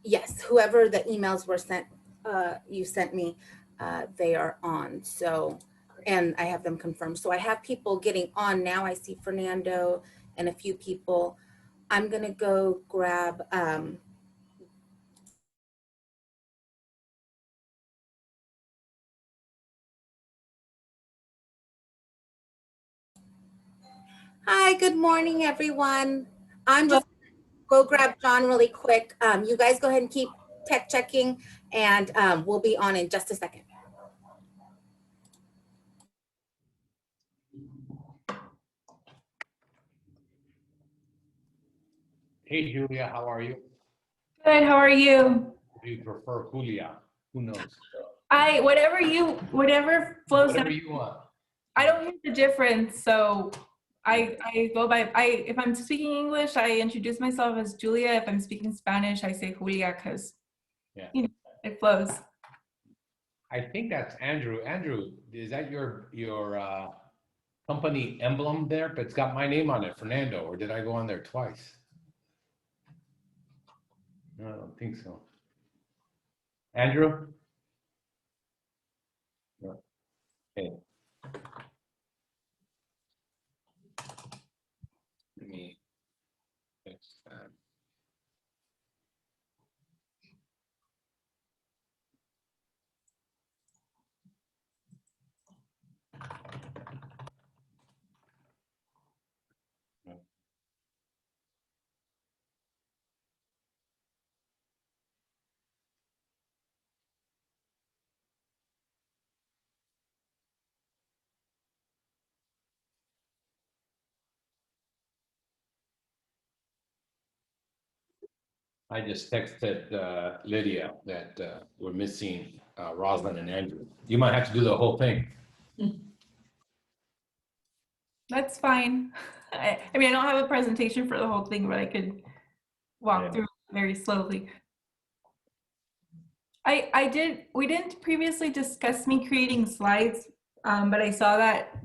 yes, whoever the emails were sent, you sent me, they are on. So, and I have them confirmed. So I have people getting on now. I see Fernando and a few people. I'm gonna go grab, hi, good morning, everyone. I'm just go grab John really quick. You guys go ahead and keep tech checking, and we'll be on in just a second. Hey, Julia, how are you? Good, how are you? Do you prefer Julia? Who knows? Whatever flows. Whatever you want. I don't hear the difference, so I go by, if I'm speaking English, I introduce myself as Julia. If I'm speaking Spanish, I say Julia, because you know, it flows. I think that's Andrew. Andrew, is that your company emblem there? But it's got my name on it, Fernando, or did I go on there twice? No, I don't think so. Andrew? No. Okay. Let me fix that. I just texted Lydia that we're missing Rosalind and Andrew. You might have to do the whole thing. That's fine. I mean, I don't have a presentation for the whole thing, but I could walk through very slowly. We didn't previously discuss me creating slides, but I saw that.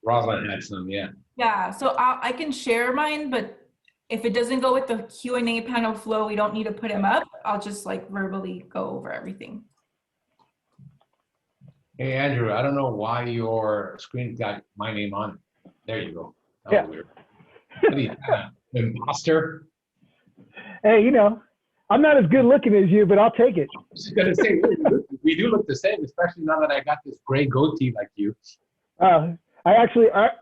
Rosalind had some, yeah. Yeah, so I can share mine, but if it doesn't go with the Q&A panel flow, we don't need to put them up. I'll just like verbally go over everything. Hey, Andrew, I don't know why your screen's got my name on it. There you go. That Yeah. was weird. What are you, imposter? Hey, you know, I'm not as good looking as you, but I'll take it. I was gonna say, we do look the same, especially now that I got this gray goatee like you. I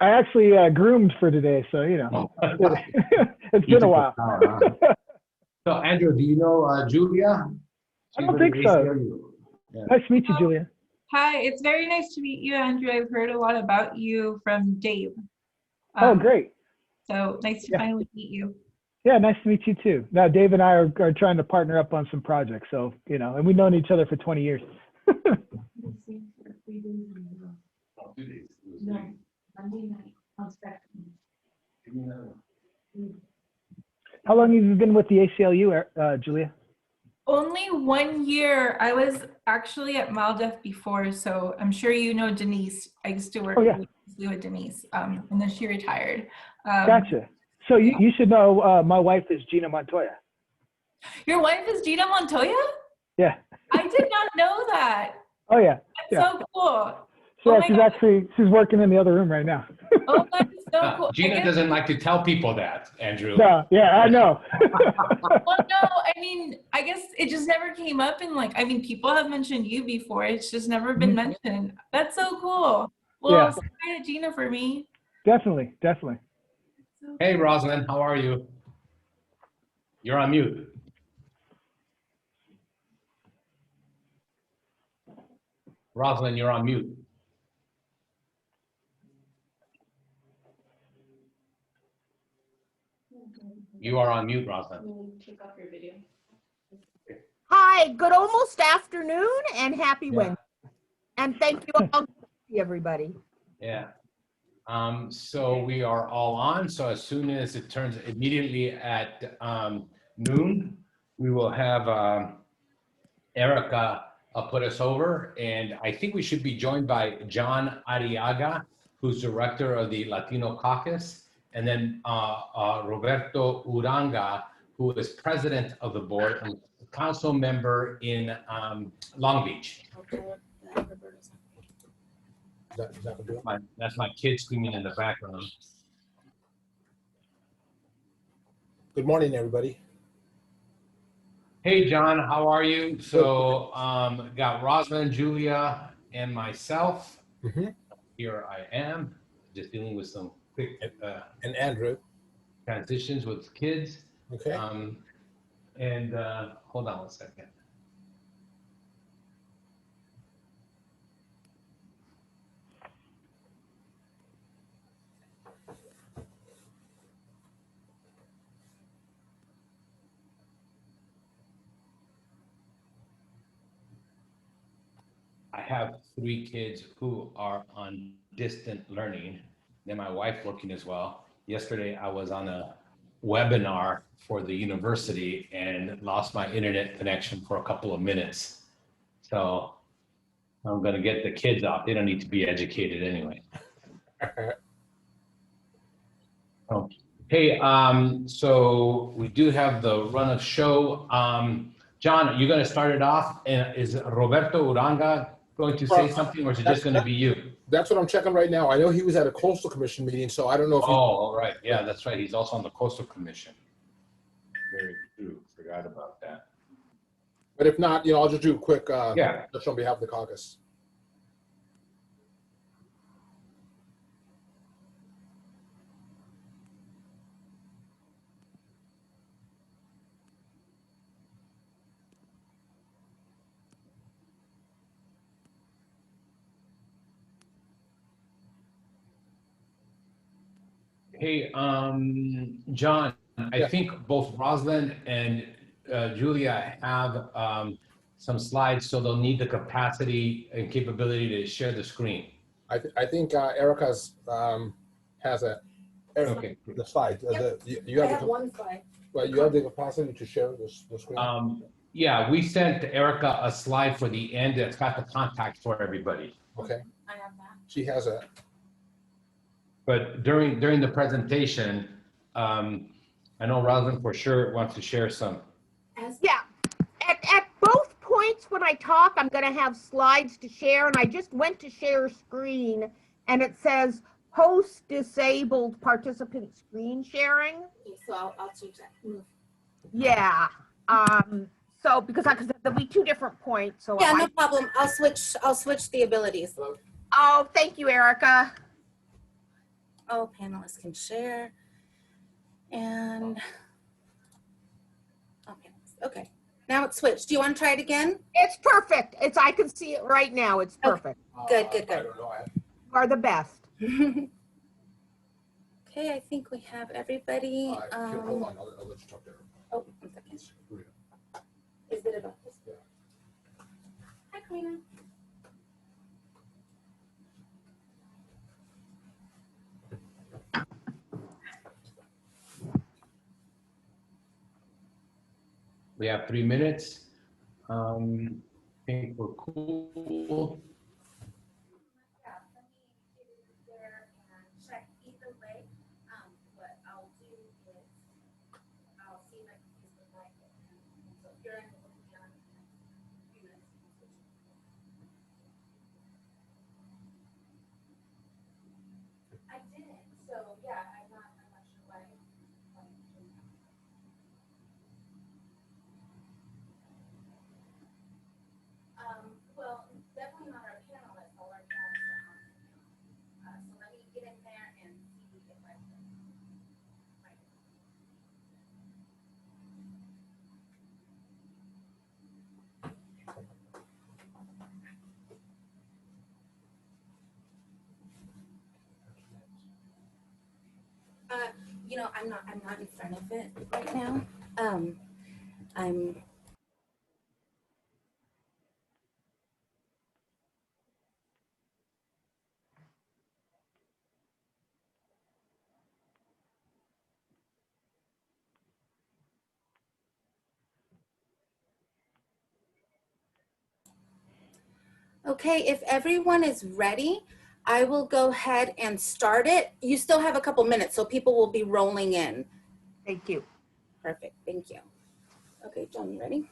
actually groomed for today, so you know, it's been a while. So, Andrew, do you know Julia? I don't think so. Yeah. Nice to meet you, Julia. Hi, it's very nice to meet you, Andrew. I've heard a lot about you from Dave. Oh, great. So nice to finally meet you. Yeah, nice to meet you too. Now, Dave and I are trying to partner up on some projects, so you know, and we've known each other for 20 years. No, Monday night on Spectrum. How long have you been with the ACLU, Julia? Only 1 year. I was actually at MALDEF before, so I'm sure you know Denise. I used to work with Denise, and then she retired. Gotcha. So you should know my wife is Gina Montoya. Your wife is Gina Montoya? Yeah. I did not know that. Oh yeah. That's so cool. So she's working in the other room right now. Oh, that's so cool. Gina doesn't like to tell people that, Andrew. No, yeah, I know. Well, no, I mean, I guess it just never came up in like, I mean, people have mentioned you before. It's just never been mentioned. That's so cool. Well, say hi to Gina for me. Definitely, definitely. Hey, Rosalind, how are you? You're on mute. Rosalind, you're on mute. You are on mute, Rosalind. Take off your video. Hi, good almost afternoon and happy Wednesday. And thank you all, everybody. Yeah. So we are all on. So as soon as it turns immediately at noon, we will have Erica put us over. And I think we should be joined by John Arriaga, who's director of the Latino Caucus, and then Roberto Uranga, who is president of the board and a council member in Long Beach. That's my kid screaming in the background. Good morning, everybody. Hey, John, how are you? So got Rosalind, Julia, and myself. Mhm. Here I am, just dealing with some quick And Andrew. transitions with kids. Okay. And hold on one second. I have 3 kids who are on distant learning. Then my wife working as well. Yesterday, I was on a webinar for the university and lost my internet connection for a couple of minutes. So I'm gonna get the kids off. They don't need to be educated anyway. Oh. Hey, so we do have the run of show. John, are you gonna start it off? And is Roberto Uranga going to say something, or is it just gonna be you? That's what I'm checking right now. I know he was at a coastal commission meeting, so I don't know if Oh, all right. Yeah, that's right. He's also on the Coastal Commission. Very true. Forgot about that. but if not, I'll just do a quick Yeah. just on behalf of the caucus. Hey, John, I Yeah. think both Rosalind and Julia have some slides, so they'll need the capacity and capability to share the screen. I think Erica's has Okay. the slide. You I have have one slide. well, you have the capacity to share the screen. Yeah, we sent Erica a slide for the end that's got the contact for everybody. Okay. I have that. She has a. But during the presentation, I know Rosalind for sure wants to share some. Yeah, at both points when I talk, I'm gonna have slides to share, and I just went to share screen, and it says host disabled participant screen sharing. Okay, so I'll change that. Move. Yeah, so because there'll be 2 different points, so. Yeah, no problem. I'll switch the abilities. Oh, thank you, Erica. Oh, panelists can share. And okay. Now it's switched. Do you want to try it again? It's perfect. I can see it right now. It's perfect. Good. I don't know. You are the best. Okay, I think we have everybody. Hold on. I'll let you talk there. Oh, 1 second. Is it about this? Yeah. Hi, Karina. We have 3 minutes. I think we're cool. Yeah, let me get it there and check either way. What I'll do is I'll see if I can use the mic. So if you're in the room, yeah, in a few minutes. I didn't, so yeah, I'm not sure why. Well, definitely not our panelists, all our panelists are on. So let me get in there and see if I can. I'm not in front of it right now. I'm. Okay, if everyone is ready, I will go ahead and start it. You still have a couple minutes, so people will be rolling in. Thank you. Perfect. Thank you. Okay, John, you ready?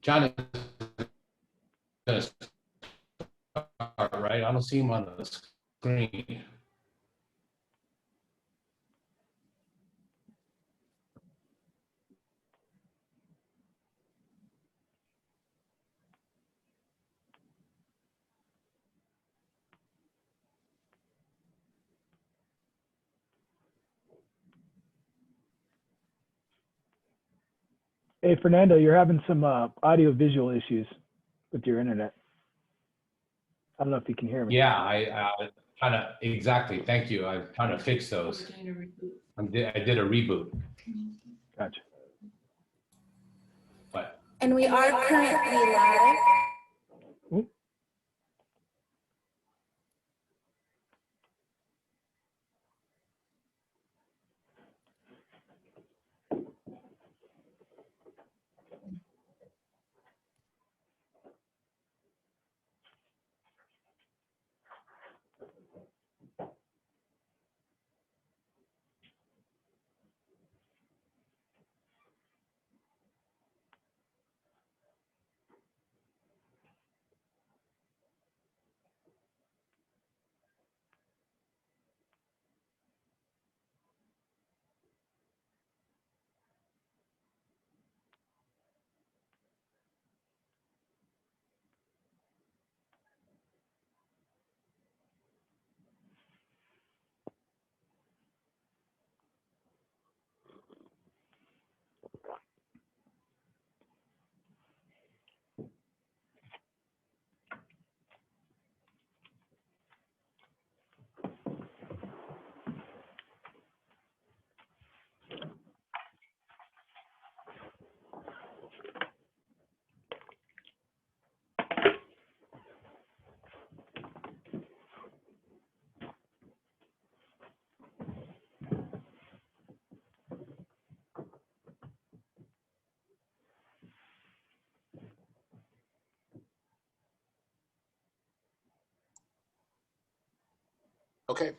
John is gonna start, right? I don't see him on the screen. Hey, Fernando, you're having some audio visual issues with your internet. I don't know if you can hear me. Yeah, I kind of, exactly. Thank you. I'm trying to fix those. I did a reboot, Gotcha. but And we are currently live. Oop. Okay.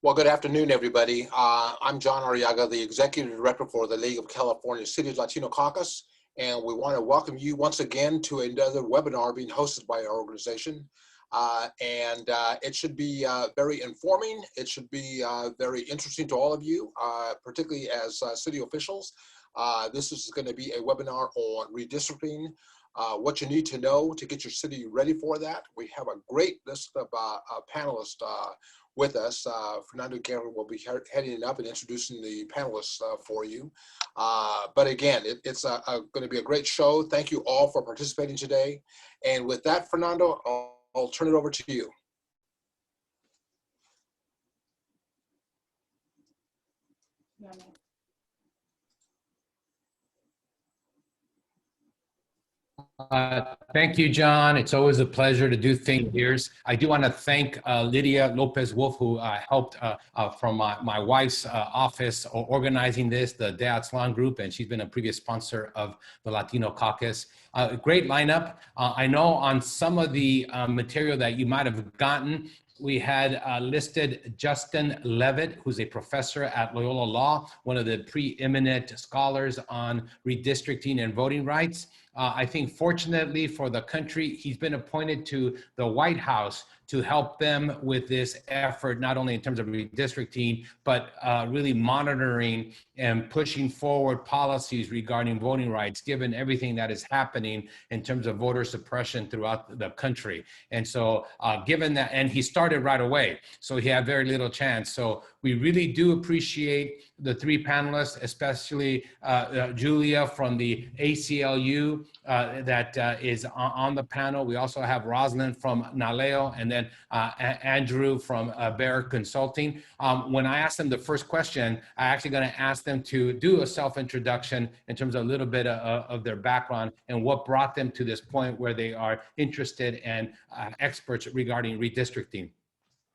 Well, good afternoon, everybody. I'm John Arriaga, the Executive Director for the League of California Cities Latino Caucus, and we want to welcome you once again to another webinar being hosted by our organization. It should be very informing. It should be very interesting to all of you, particularly as city officials. This is going to be a webinar on redistricting, what you need to know to get your city ready for that. We have a great list of panelists with us. Fernando Guerra will be heading up and introducing the panelists for you. But again, it's going to be a great show. Thank you all for participating today. And with that, Fernando, I'll turn it over to you. thank you, John. It's always a pleasure to do things here. I do want to thank Lydia Lopez-Wolf, who helped from my wife's office organizing this, the Dad Salon Group, and she's been a previous sponsor of the Latino Caucus. Great lineup. I know on some of the material that you might have gotten, we had listed Justin Levitt, who's a professor at Loyola Law, one of the preeminent scholars on redistricting and voting rights. I think fortunately for the country, he's been appointed to the White House to help them with this effort, not only in terms of redistricting, but really monitoring and pushing forward policies regarding voting rights, given everything that is happening in terms of voter suppression throughout the country. And so given that, and he started right away, so he had very little chance. So we really do appreciate the three panelists, especially Julia from the ACLU that is on the panel. We also have Rosalind from NALEO, and then Andrew from Bear Consulting. When I asked them the first question, I actually going to ask them to do a self-introduction in terms of a little bit of their background and what brought them to this point where they are interested and experts regarding redistricting.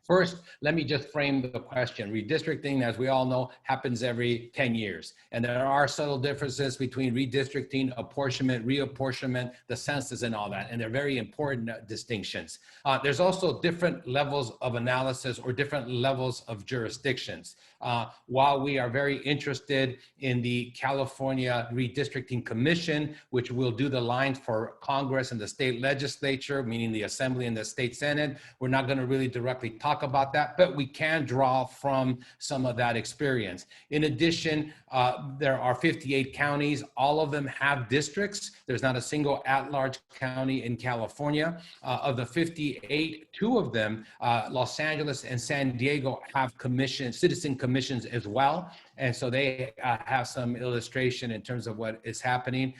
First, let me just frame the question. Redistricting, as we all know, happens every 10 years. And there are subtle differences between redistricting, apportionment, reapportionment, the census and all that. And they're very important distinctions. There's also different levels of analysis or different levels of jurisdictions. While we are very interested in the California Redistricting Commission, which will do the lines for Congress and the state legislature, meaning the Assembly and the state Senate, we're not going to really directly talk about that, but we can draw from some of that experience. In addition, there are 58 counties. All of them have districts. There's not a single at-large county in California. Of the 58, 2 of them, Los Angeles and San Diego, have citizen commissions as well. And so they have some illustration in terms of what is happening.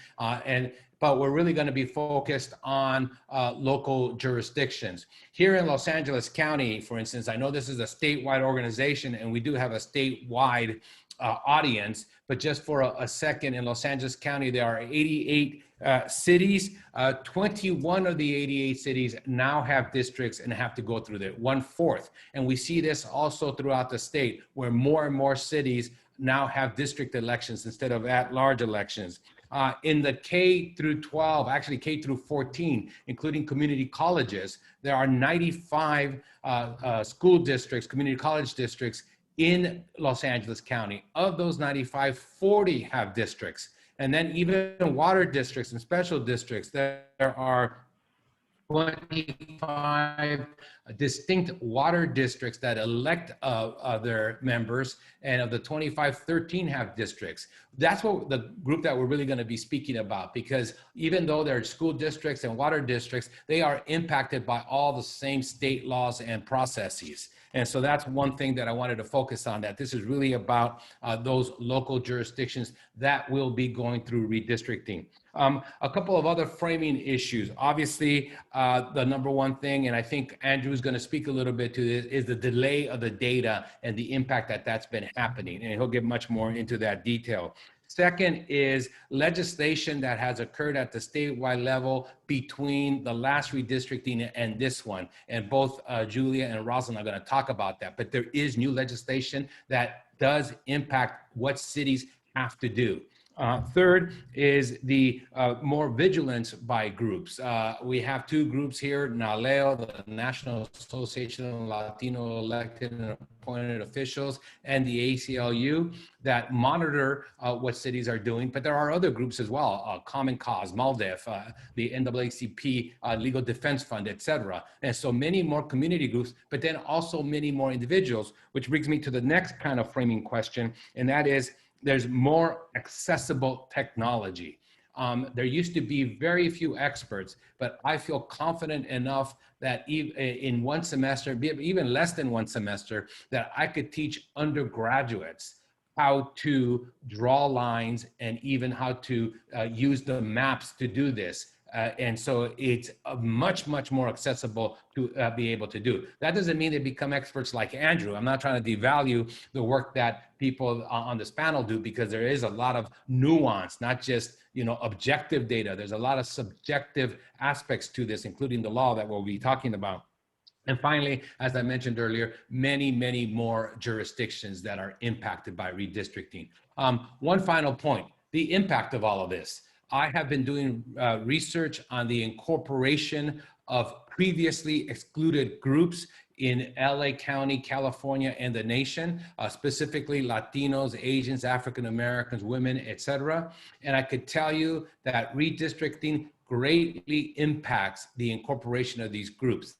But we're really going to be focused on local jurisdictions. Here in Los Angeles County, for instance, I know this is a statewide organization and we do have a statewide audience, but just for a second, in Los Angeles County, there are 88 cities. 21 of the 88 cities now have districts and have to go through that, 1/4. And we see this also throughout the state, where more and more cities now have district elections instead of at-large elections. In the K through 12, actually K through 14, including community colleges, there are 95 school districts, community college districts in Los Angeles County. Of those 95, 40 have districts. And then even water districts and special districts, there are 25 distinct water districts that elect their members, and of the 25, 13 have districts. That's what the group that we're really going to be speaking about, because even though they're school districts and water districts, they are impacted by all the same state laws and processes. And so that's one thing that I wanted to focus on, that this is really about those local jurisdictions that will be going through redistricting. A couple of other framing issues. Obviously, the number one thing, and I think Andrew is going to speak a little bit to this, is the delay of the data and the impact that that's been happening. And he'll get much more into that detail. Second is legislation that has occurred at the statewide level between the last redistricting and this one. And both Julia and Rosalind are going to talk about that. But there is new legislation that does impact what cities have to do. Third is the more vigilance by groups. We have 2 groups here, NALEO, the National Association of Latino Elected and Appointed Officials, and the ACLU, that monitor what cities are doing. But there are other groups as well, Common Cause, MALDEF, the NAACP, Legal Defense Fund, etc. And so many more community groups, but then also many more individuals, which brings me to the next kind of framing question, and that is, there's more accessible technology. There used to be very few experts, but I feel confident enough that in one semester, even less than one semester, that I could teach undergraduates how to draw lines and even how to use the maps to do this. And so it's much, much more accessible to be able to do. That doesn't mean they become experts like Andrew. I'm not trying to devalue the work that people on this panel do, because there is a lot of nuance, not just, you know, objective data. There's a lot of subjective aspects to this, including the law that we'll be talking about. And finally, as I mentioned earlier, many, many more jurisdictions that are impacted by redistricting. One final point, the impact of all of this. I have been doing research on the incorporation of previously excluded groups in LA County, California, and the nation, specifically Latinos, Asians, African Americans, women, etc. And I could tell you that redistricting greatly impacts the incorporation of these groups.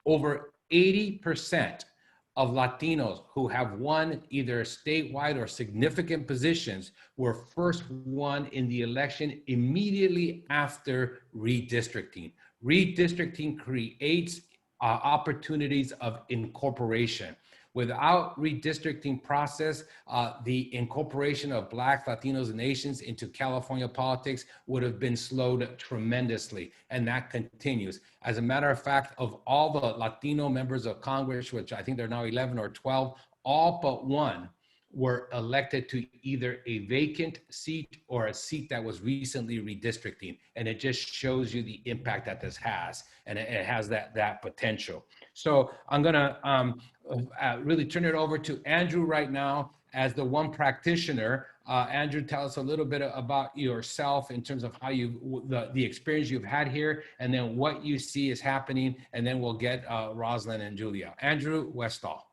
Over 80% of Latinos who have won either statewide or significant positions were first won in the election immediately after redistricting. Redistricting creates opportunities of incorporation. Without redistricting process, the incorporation of Blacks, Latinos, and Asians into California politics would have been slowed tremendously, and that continues. As a matter of fact, of all the Latino members of Congress, which I think there are now 11 or 12, all but one were elected to either a vacant seat or a seat that was recently redistricting. And it just shows you the impact that this has, and it has that potential. So I'm gonna really turn it over to Andrew right now as the one practitioner. Andrew, tell us a little bit about yourself in terms of how the experience you've had here, and then what you see is happening, and then we'll get Rosalind and Julia. Andrew Westall.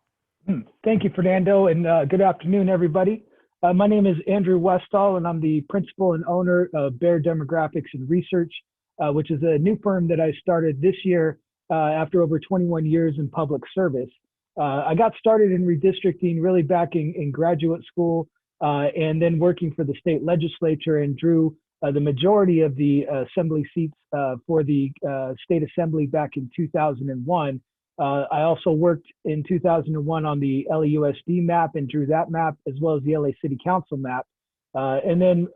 Thank you, Fernando, and good afternoon, everybody. My name is Andrew Westall, and I'm the principal and owner of Bear Demographics and Research, which is a new firm that I started this year after over 21 years in public service. I got started in redistricting really back in graduate school, and then working for the state legislature, and drew the majority of the assembly seats for the state assembly back in 2001. I also worked in 2001 on the LAUSD map and drew that map, as well as the LA City Council map. And then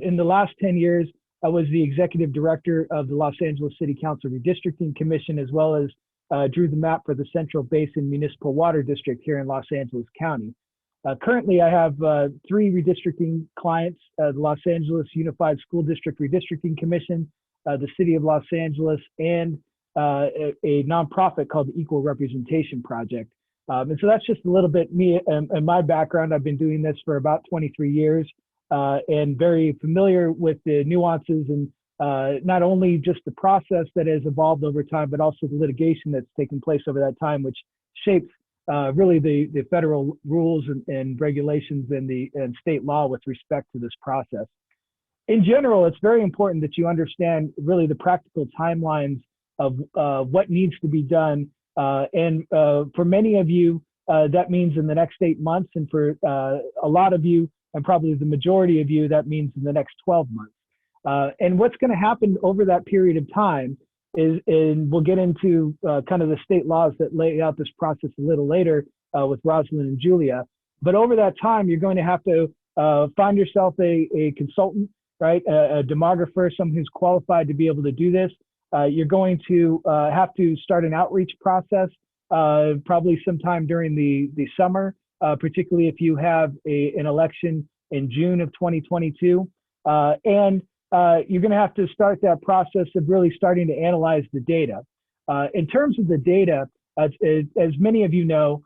in the last 10 years, I was the executive director of the Los Angeles City Council Redistricting Commission, as well as drew the map for the Central Basin Municipal Water District here in Los Angeles County. Currently, I have 3 redistricting clients: the Los Angeles Unified School District Redistricting Commission, the City of Los Angeles, and a nonprofit called the Equal Representation Project. And so that's just a little bit me and my background. I've been doing this for about 23 years and very familiar with the nuances and not only just the process that has evolved over time, but also the litigation that's taken place over that time, which shapes really the federal rules and regulations and state law with respect to this process. In general, it's very important that you understand really the practical timelines of what needs to be done. And for many of you, that means in the next 8 months. And for a lot of you, and probably the majority of you, that means in the next 12 months. And what's going to happen over that period of time is, and we'll get into kind of the state laws that lay out this process a little later with Rosalind and Julia. But over that time, you're going to have to find yourself a consultant, right? A demographer, someone who's qualified to be able to do this. You're going to have to start an outreach process probably sometime during the summer, particularly if you have an election in June of 2022. And you're going to have to start that process of really starting to analyze the data. In terms of the data, as many of you know,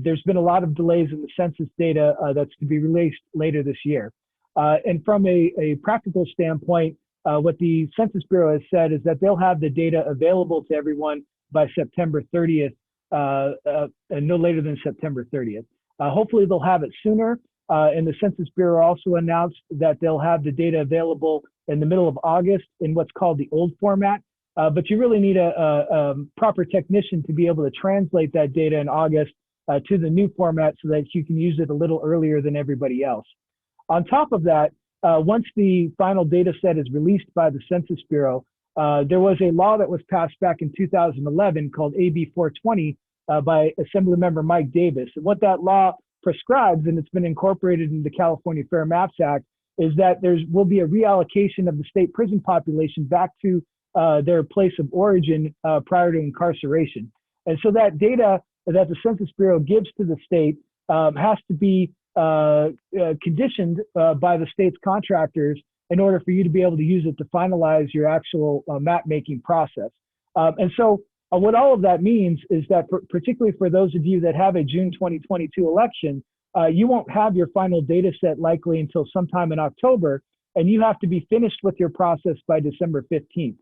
there's been a lot of delays in the census data that's to be released later this year. And from a practical standpoint, what the Census Bureau has said is that they'll have the data available to everyone by September 30th, and no later than September 30th. Hopefully they'll have it sooner. And the Census Bureau also announced that they'll have the data available in the middle of August in what's called the old format. But you really need a proper technician to be able to translate that data in August to the new format so that you can use it a little earlier than everybody else. On top of that, once the final data set is released by the Census Bureau, there was a law that was passed back in 2011 called AB 420 by Assemblymember Mike Davis. And what that law prescribes, and it's been incorporated in the California Fair Maps Act, is that there will be a reallocation of the state prison population back to their place of origin prior to incarceration. And so that data that the Census Bureau gives to the state has to be conditioned by the state's contractors in order for you to be able to use it to finalize your actual map making process. And so what all of that means is that particularly for those of you that have a June 2022 election, you won't have your final data set likely until sometime in October, and you have to be finished with your process by December 15th.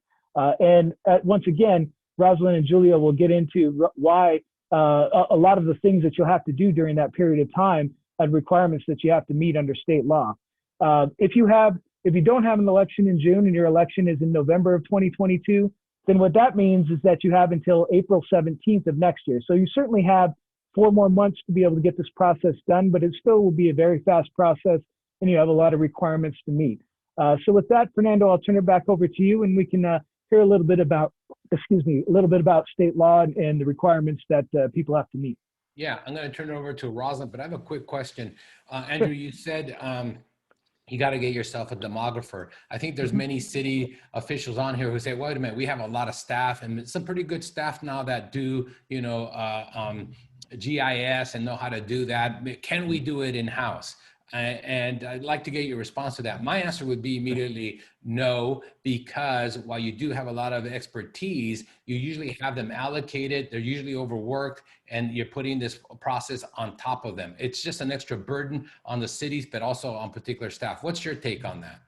And once again, Rosalind and Julia will get into why a lot of the things that you'll have to do during that period of time and requirements that you have to meet under state law. If you don't have an election in June and your election is in November of 2022, then what that means is that you have until April 17th of next year. So you certainly have 4 more months to be able to get this process done, but it still will be a very fast process and you have a lot of requirements to meet. So with that, Fernando, I'll turn it back over to you and we can hear a little bit about, state law and the requirements that people have to meet. Yeah, I'm going to turn it over to Rosalind, but I have a quick question. Andrew, you said you got to get yourself a demographer. I think there's many city officials on here who say, wait a minute, we have a lot of staff and some pretty good staff now that do, GIS and know how to do that? Can we do it in-house? And I'd like to get your response to that. My answer would be immediately no, because while you do have a lot of expertise, you usually have them allocated, they're usually overworked, and you're putting this process on top of them. It's just an extra burden on the cities, but also on particular staff. What's your take on that?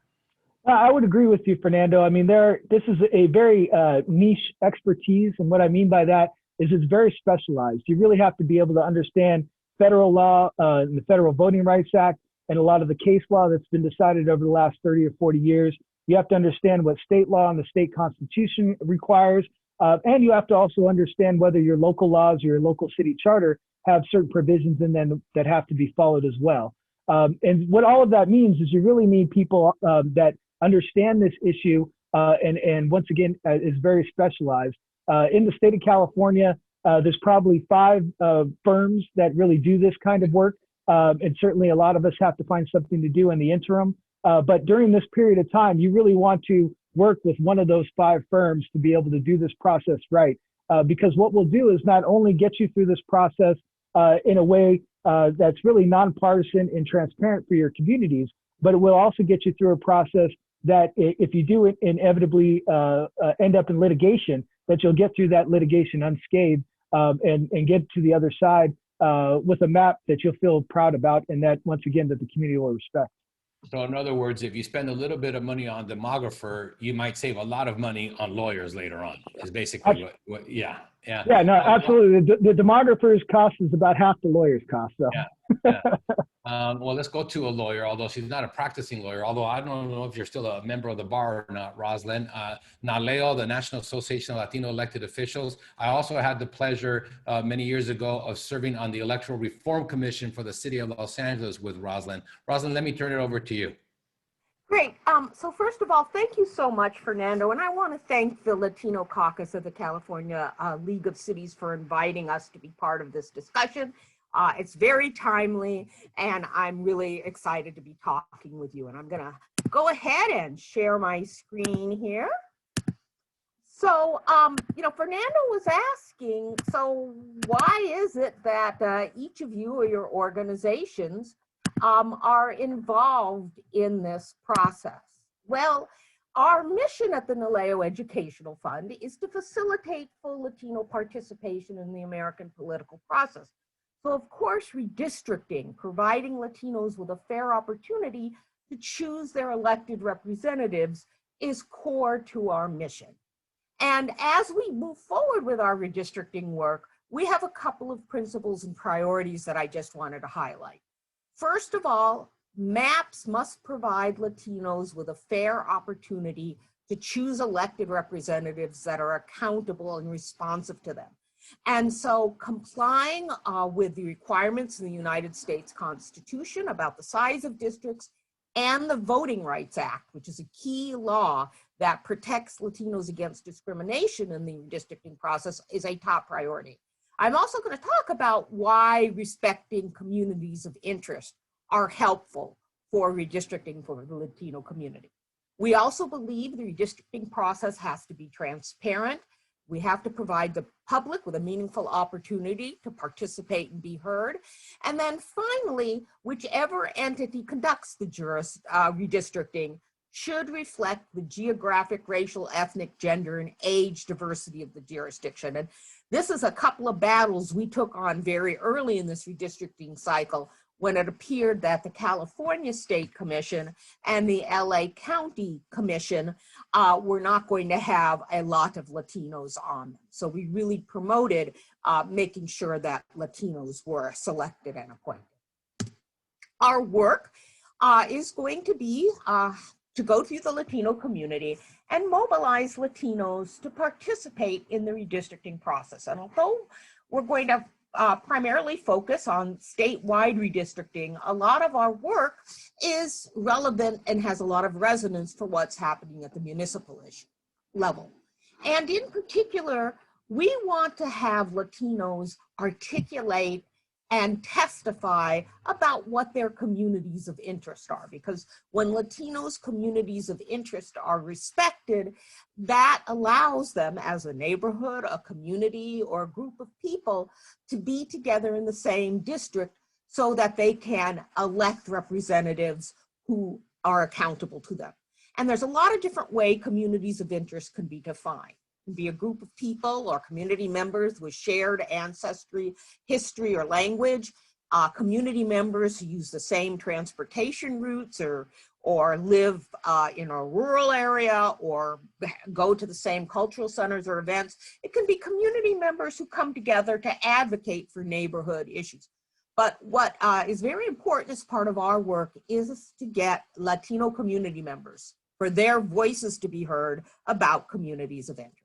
I would agree with you, Fernando. I mean, this is a very niche expertise. And what I mean by that is it's very specialized. You really have to be able to understand federal law, and the Federal Voting Rights Act, and a lot of the case law that's been decided over the last 30 or 40 years. You have to understand what state law and the state constitution requires. And you have to also understand whether your local laws or your local city charter have certain provisions in them that have to be followed as well. And what all of that means is you really need people that understand this issue, and once again, is very specialized. In the state of California, there's probably 5 firms that really do this kind of work. And certainly a lot of us have to find something to do in the interim. But during this period of time, you really want to work with one of those 5 firms to be able to do this process right. Because what we'll do is not only get you through this process in a way that's really nonpartisan and transparent for your communities, but it will also get you through a process that if you do it inevitably end up in litigation, that you'll get through that litigation unscathed, and get to the other side with a map that you'll feel proud about, and that, once again, that the community will respect. So in other words, if you spend a little bit of money on demographer, you might save a lot of money on lawyers later on, is basically what yeah. Yeah, no, absolutely. The demographer's cost is about half the lawyer's cost. So. Yeah. Well, let's go to a lawyer, although she's not a practicing lawyer, although I don't know if you're still a member of the bar or not, Roslyn. NALEO, the National Association of Latino Elected Officials. I also had the pleasure many years ago of serving on the Electoral Reform Commission for the City of Los Angeles with Roslyn. Roslyn, let me turn it over to you. Great. So first of all, thank you so much, Fernando. And I want to thank the Latino Caucus of the California League of Cities for inviting us to be part of this discussion. It's very timely, and I'm really excited to be talking with you. And I'm going to go ahead and share my screen here. So, Fernando was asking, so why is it that each of you or your organizations are involved in this process? Well, our mission at the NALEO Educational Fund is to facilitate full Latino participation in the American political process. So of course, redistricting, providing Latinos with a fair opportunity to choose their elected representatives, is core to our mission. And as we move forward with our redistricting work, we have a couple of principles and priorities that I just wanted to highlight. First of all, maps must provide Latinos with a fair opportunity to choose elected representatives that are accountable and responsive to them. And so complying with the requirements in the United States Constitution about the size of districts and the Voting Rights Act, which is a key law that protects Latinos against discrimination in the redistricting process, is a top priority. I'm also going to talk about why respecting communities of interest are helpful for redistricting for the Latino community. We also believe the redistricting process has to be transparent. We have to provide the public with a meaningful opportunity to participate and be heard. And then finally, whichever entity conducts the redistricting should reflect the geographic, racial, ethnic, gender, and age diversity of the jurisdiction. And this is a couple of battles we took on very early in this redistricting cycle, when it appeared that the California State Commission and the LA County Commission were not going to have a lot of Latinos on them. So we really promoted making sure that Latinos were selected and appointed. Our work is going to be to go through the Latino community and mobilize Latinos to participate in the redistricting process. And although we're going to primarily focus on statewide redistricting, a lot of our work is relevant and has a lot of resonance for what's happening at the municipal level. And in particular, we want to have Latinos articulate and testify about what their communities of interest are. Because when Latinos' communities of interest are respected, that allows them as a neighborhood, a community, or a group of people to be together in the same district so that they can elect representatives who are accountable to them. And there's a lot of different ways communities of interest can be defined. It can be a group of people or community members with shared ancestry, history, or language, community members who use the same transportation routes or live in a rural area or go to the same cultural centers or events. It can be community members who come together to advocate for neighborhood issues. But what is very important as part of our work is to get Latino community members for their voices to be heard about communities of interest.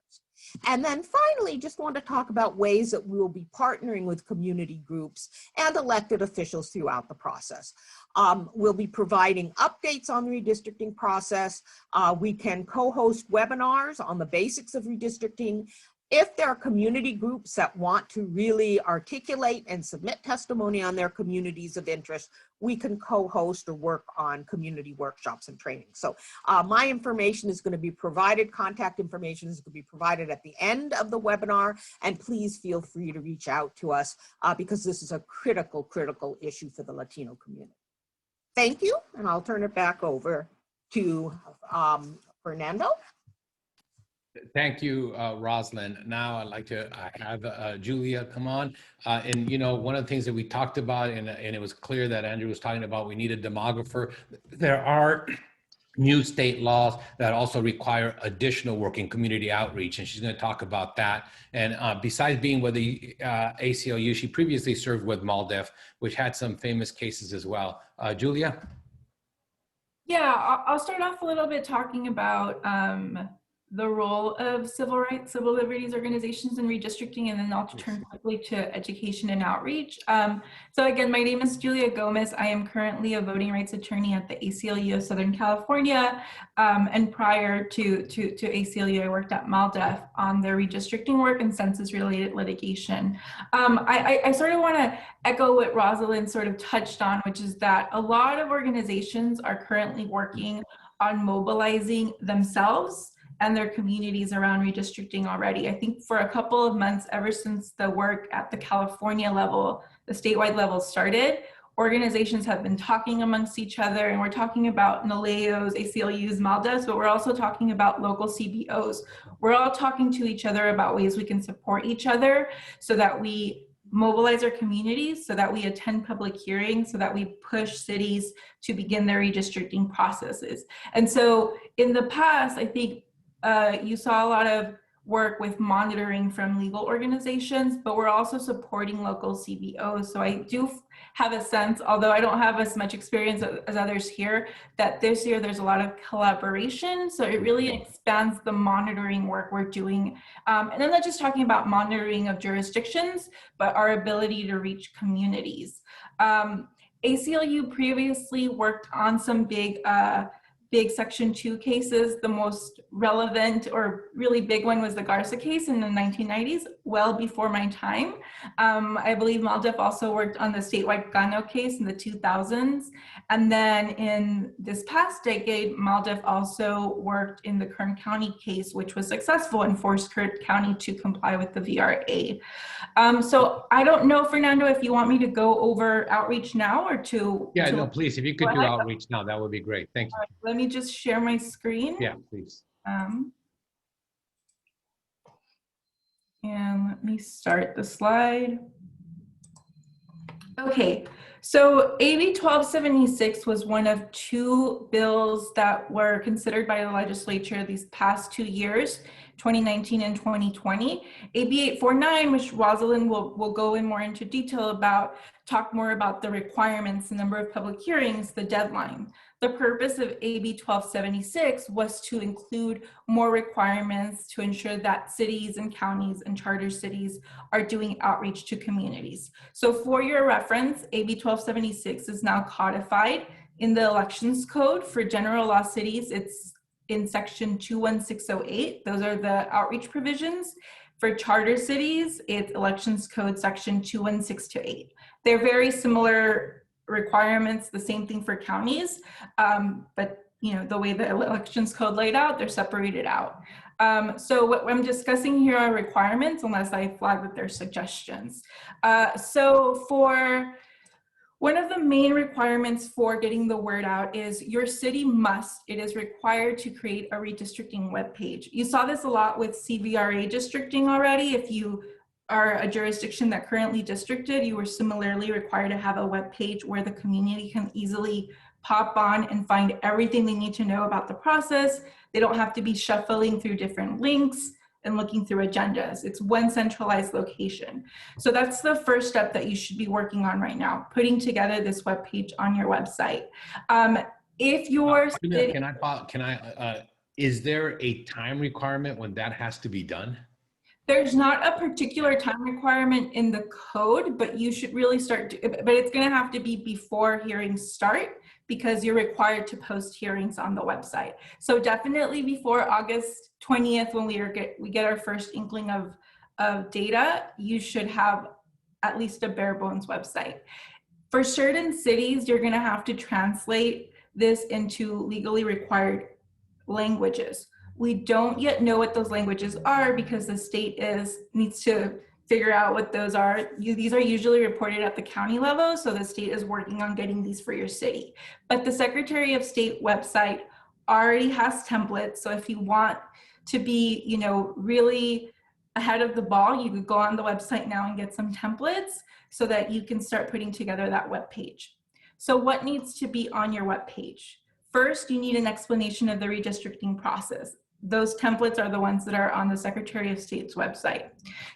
And then finally, just want to talk about ways that we will be partnering with community groups and elected officials throughout the process. We'll be providing updates on the redistricting process. We can co-host webinars on the basics of redistricting. If there are community groups that want to really articulate and submit testimony on their communities of interest, we can co-host or work on community workshops and training. So my information is going to be provided, contact information is going to be provided at the end of the webinar, and please feel free to reach out to us because this is a critical issue for the Latino community. Thank you, and I'll turn it back over to Fernando. Thank you, Rosalind. Now I'd like to have Julia come on. And, you know, one of the things that we talked about, and it was clear that Andrew was talking about, we need a demographer. There are new state laws that also require additional work in community outreach, and she's going to talk about that. And besides being with the ACLU, she previously served with MALDEF, which had some famous cases as well. Julia? Yeah, I'll start off a little bit talking about the role of civil rights, civil liberties organizations in redistricting, and then I'll turn quickly to education and outreach. So again, my name is Julia Gomez. I am currently a voting rights attorney at the ACLU of Southern California. And prior to ACLU, I worked at MALDEF on their redistricting work and census related litigation. I sort of want to echo what Rosalind sort of touched on, which is that a lot of organizations are currently working on mobilizing themselves and their communities around redistricting already. I think for a couple of months, ever since the work at the California level, the statewide level started, organizations have been talking amongst each other, and we're talking about NALEOs, ACLUs, MALDEFs, but we're also talking about local CBOs. We're all talking to each other about ways we can support each other so that we mobilize our communities, so that we attend public hearings, so that we push cities to begin their redistricting processes. And so in the past, I think you saw a lot of work with monitoring from legal organizations, but we're also supporting local CBOs. So I do have a sense, although I don't have as much experience as others here, that this year there's a lot of collaboration. So it really expands the monitoring work we're doing. And I'm not just talking about monitoring of jurisdictions, but our ability to reach communities. ACLU previously worked on some big Section 2 cases. The most relevant or really big one was the Garza case in the 1990s, well before my time. I believe MALDEF also worked on the statewide Gano case in the 2000s. And then in this past decade, MALDEF also worked in the Kern County case, which was successful and forced Kern County to comply with the VRA. So I don't know, Fernando, if you want me to go over outreach now or to— Yeah, no, please, if you could do outreach now, that would be great. Thank you. Right, let me just share my screen. Yeah, please. And let me start the slide. Okay, so AB 1276 was one of two bills that were considered by the legislature these past 2 years, 2019 and 2020. AB 849, which Rosalind will go in more into detail about, talk more about the requirements, the number of public hearings, the deadline. The purpose of AB 1276 was to include more requirements to ensure that cities and counties and charter cities are doing outreach to communities. So for your reference, AB 1276 is now codified in the Elections Code. For general law cities, it's in section 21608. Those are the outreach provisions. For charter cities, it's elections code section 21628. They're very similar requirements, the same thing for counties, but you know, the way the elections code laid out, they're separated out. So what I'm discussing here are requirements, unless I flag that they're suggestions. So for one of the main requirements for getting the word out is your city it is required to create a redistricting webpage. You saw this a lot with CVRA districting already. If you are a jurisdiction that currently districted, you were similarly required to have a webpage where the community can easily pop on and find everything they need to know about the process. They don't have to be shuffling through different links and looking through agendas. It's one centralized location. So that's the first step that you should be working on right now, putting together this web page on your website. If you're is there a time requirement when that has to be done? There's not a particular time requirement in the code, but you should really start, but it's gonna have to be before hearings start because you're required to post hearings on the website. So definitely before August 20th, when we get our first inkling of data, you should have at least a bare bones website. For certain cities, you're gonna have to translate this into legally required languages. We don't yet know what those languages are because the state needs to figure out what those are. These are usually reported at the county level, so the state is working on getting these for your city. But the Secretary of State website already has templates, so if you want to be, you know, really ahead of the ball, you could go on the website now and get some templates so that you can start putting together that web page. So what needs to be on your web page? First, you need an explanation of the redistricting process. Those templates are the ones that are on the Secretary of State's website.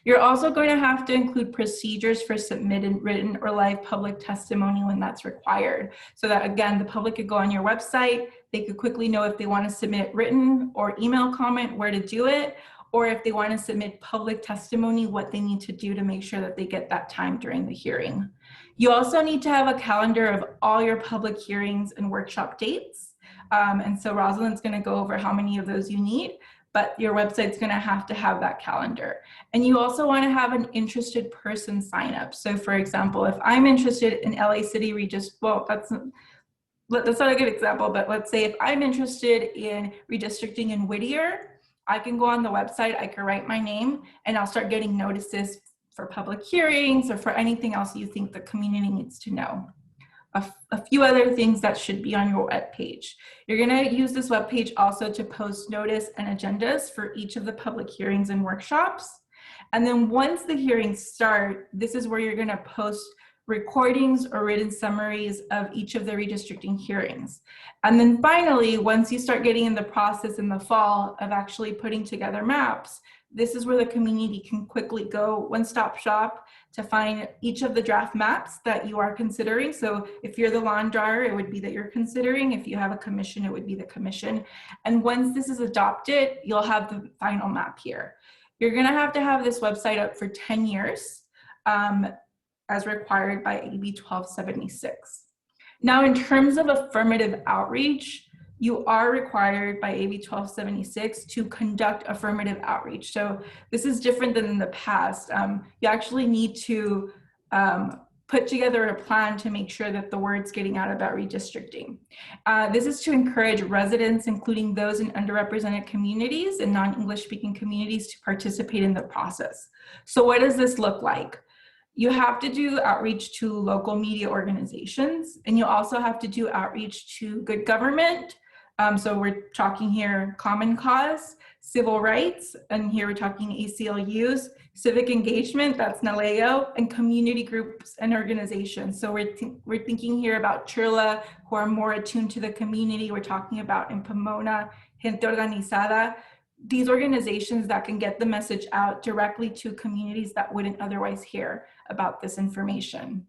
You're also going to have to include procedures for submitted written or live public testimony when that's required. So that again, the public could go on your website, they could quickly know if they want to submit written or email comment, where to do it, or if they want to submit public testimony, what they need to do to make sure that they get that time during the hearing. You also need to have a calendar of all your public hearings and workshop dates. And so Rosalind's going to go over how many of those you need, but your website's going to have that calendar. And you also want to have an interested person sign up. So for example, if I'm interested in LA City well, that's not a good example, but let's say if I'm interested in redistricting in Whittier, I can go on the website, I can write my name, and I'll start getting notices for public hearings or for anything else you think the community needs to know. A few other things that should be on your web page. You're gonna use this web page also to post notice and agendas for each of the public hearings and workshops. And then once the hearings start, this is where you're gonna post recordings or written summaries of each of the redistricting hearings. And then finally, once you start getting in the process in the fall of actually putting together maps, this is where the community can quickly go one-stop shop to find each of the draft maps that you are considering. So if you're the lawn dryer, it would be that you're considering. If you have a commission, it would be the commission. And once this is adopted, you'll have the final map here. You're gonna have this website up for 10 years as required by AB 1276. Now, in terms of affirmative outreach, you are required by AB 1276 to conduct affirmative outreach. So this is different than in the past. You actually need to put together a plan to make sure that the word's getting out about redistricting. This is to encourage residents, including those in underrepresented communities and non-English speaking communities, to participate in the process. So what does this look like? You have to do outreach to local media organizations, and you also have to do outreach to good government. So we're talking here Common Cause, civil rights, and here we're talking ACLUs, civic engagement, that's NALEO, and community groups and organizations. So we're thinking here about Chirla, who are more attuned to the community. We're talking about in Pomona, Gente Organizada. These organizations that can get the message out directly to communities that wouldn't otherwise hear about this information.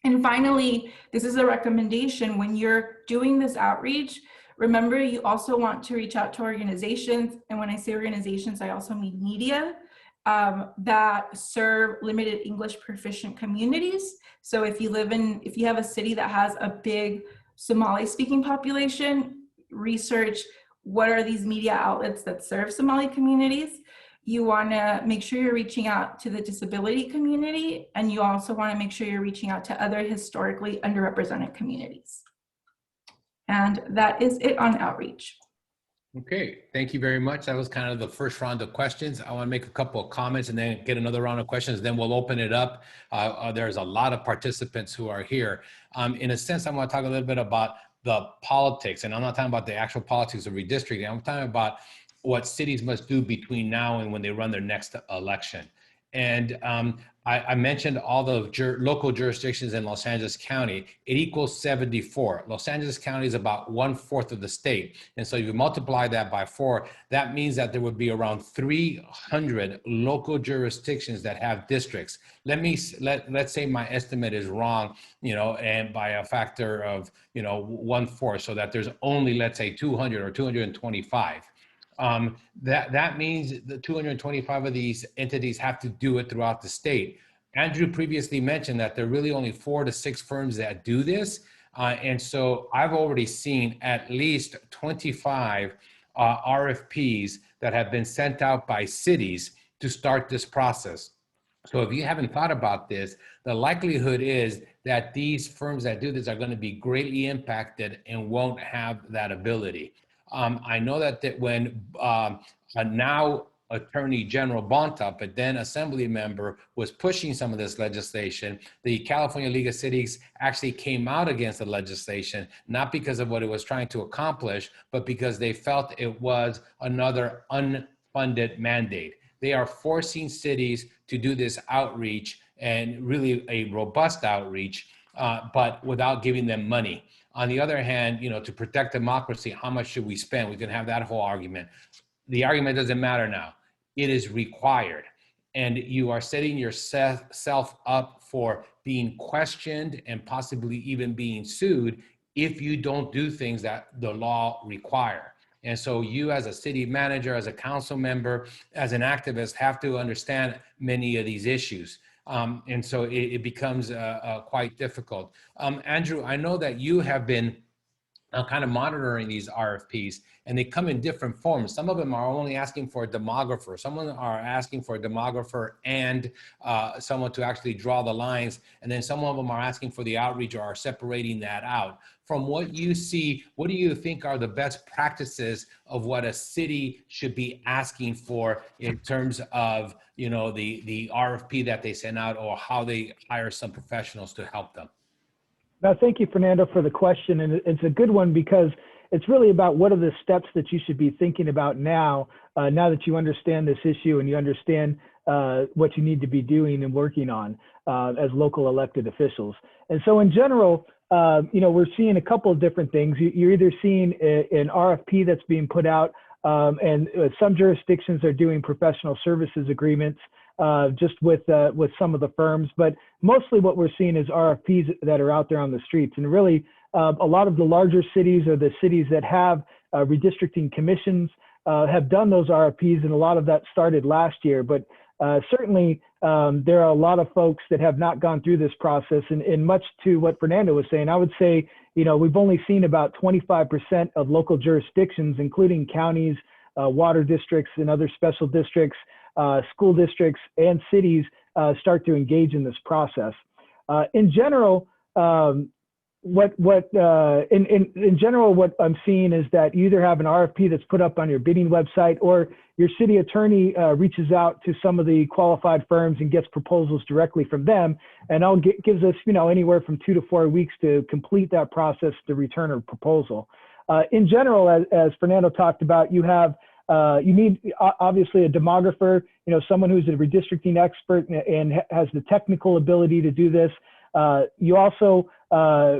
And finally, this is a recommendation when you're doing this outreach. Remember, you also want to reach out to organizations, and when I say organizations, I also mean media that serve limited English proficient communities. So if you have a city that has a big Somali speaking population, research what are these media outlets that serve Somali communities. you want to make sure you're reaching out to the disability community, and you also want to make sure you're reaching out to other historically underrepresented communities. And that is it on outreach. Okay, thank you very much. That was kind of the first round of questions. I want to make a couple of comments and then get another round of questions. Then we'll open it up. There's a lot of participants who are here. In a sense, I want to talk a little bit about the politics, and I'm not talking about the actual politics of redistricting. I'm talking about what cities must do between now and when they run their next election. And I mentioned all the local jurisdictions in Los Angeles County. It equals 74. Los Angeles County is about 1/4 of the state. And so if you multiply that by 4, that means that there would be around 300 local jurisdictions that have districts. Let's say my estimate is wrong, and by a factor of, 1/4, so that there's only, let's say, 200 or 225. That means the 225 of these entities have to do it throughout the state. Andrew previously mentioned that there are really only 4 to 6 firms that do this. And so I've already seen at least 25 RFPs that have been sent out by cities to start this process. So if you haven't thought about this, the likelihood is that these firms that do this are going to be greatly impacted and won't have that ability. I know that when now Attorney General Bonta, but then Assembly member, was pushing some of this legislation, the California League of Cities actually came out against the legislation, not because of what it was trying to accomplish, but because they felt it was another unfunded mandate. They are forcing cities to do this outreach, and really a robust outreach, but without giving them money. On the other hand, to protect democracy, how much should we spend? We can have that whole argument. The argument doesn't matter now. It is required. And you are setting yourself up for being questioned and possibly even being sued if you don't do things that the law require. And so you, as a city manager, as a council member, as an activist, have to understand many of these issues. And so it becomes quite difficult. Andrew, I know that you have been kind of monitoring these RFPs, and they come in different forms. Some of them are only asking for a demographer. Some of them are asking for a demographer and someone to actually draw the lines. And then some of them are asking for the outreach or are separating that out. From what you see, what do you think are the best practices of what a city should be asking for in terms of, the RFP that they send out, or how they hire some professionals to help them? No, thank you, Fernando, for the question. And it's a good one, because it's really about what are the steps that you should be thinking about now, now that you understand this issue and you understand what you need to be doing and working on as local elected officials. And so in general, we're seeing a couple of different things. You're either seeing an RFP that's being put out, and some jurisdictions are doing professional services agreements just with some of the firms, but mostly what we're seeing is RFPs that are out there on the streets. And really, a lot of the larger cities, or the cities that have redistricting commissions, have done those RFPs, and a lot of that started last year. But certainly, there are a lot of folks that have not gone through this process. And much to what Fernando was saying, I would say, we've only seen about 25% of local jurisdictions, including counties, water districts, and other special districts, school districts, and cities start to engage in this process. In general, what I'm seeing is that you either have an RFP that's put up on your bidding website, or your city attorney reaches out to some of the qualified firms and gets proposals directly from them, and gives us anywhere from 2 to 4 weeks to complete that process to return a proposal. In general, as Fernando talked about, you need obviously a demographer, someone who's a redistricting expert and has the technical ability to do this. You also,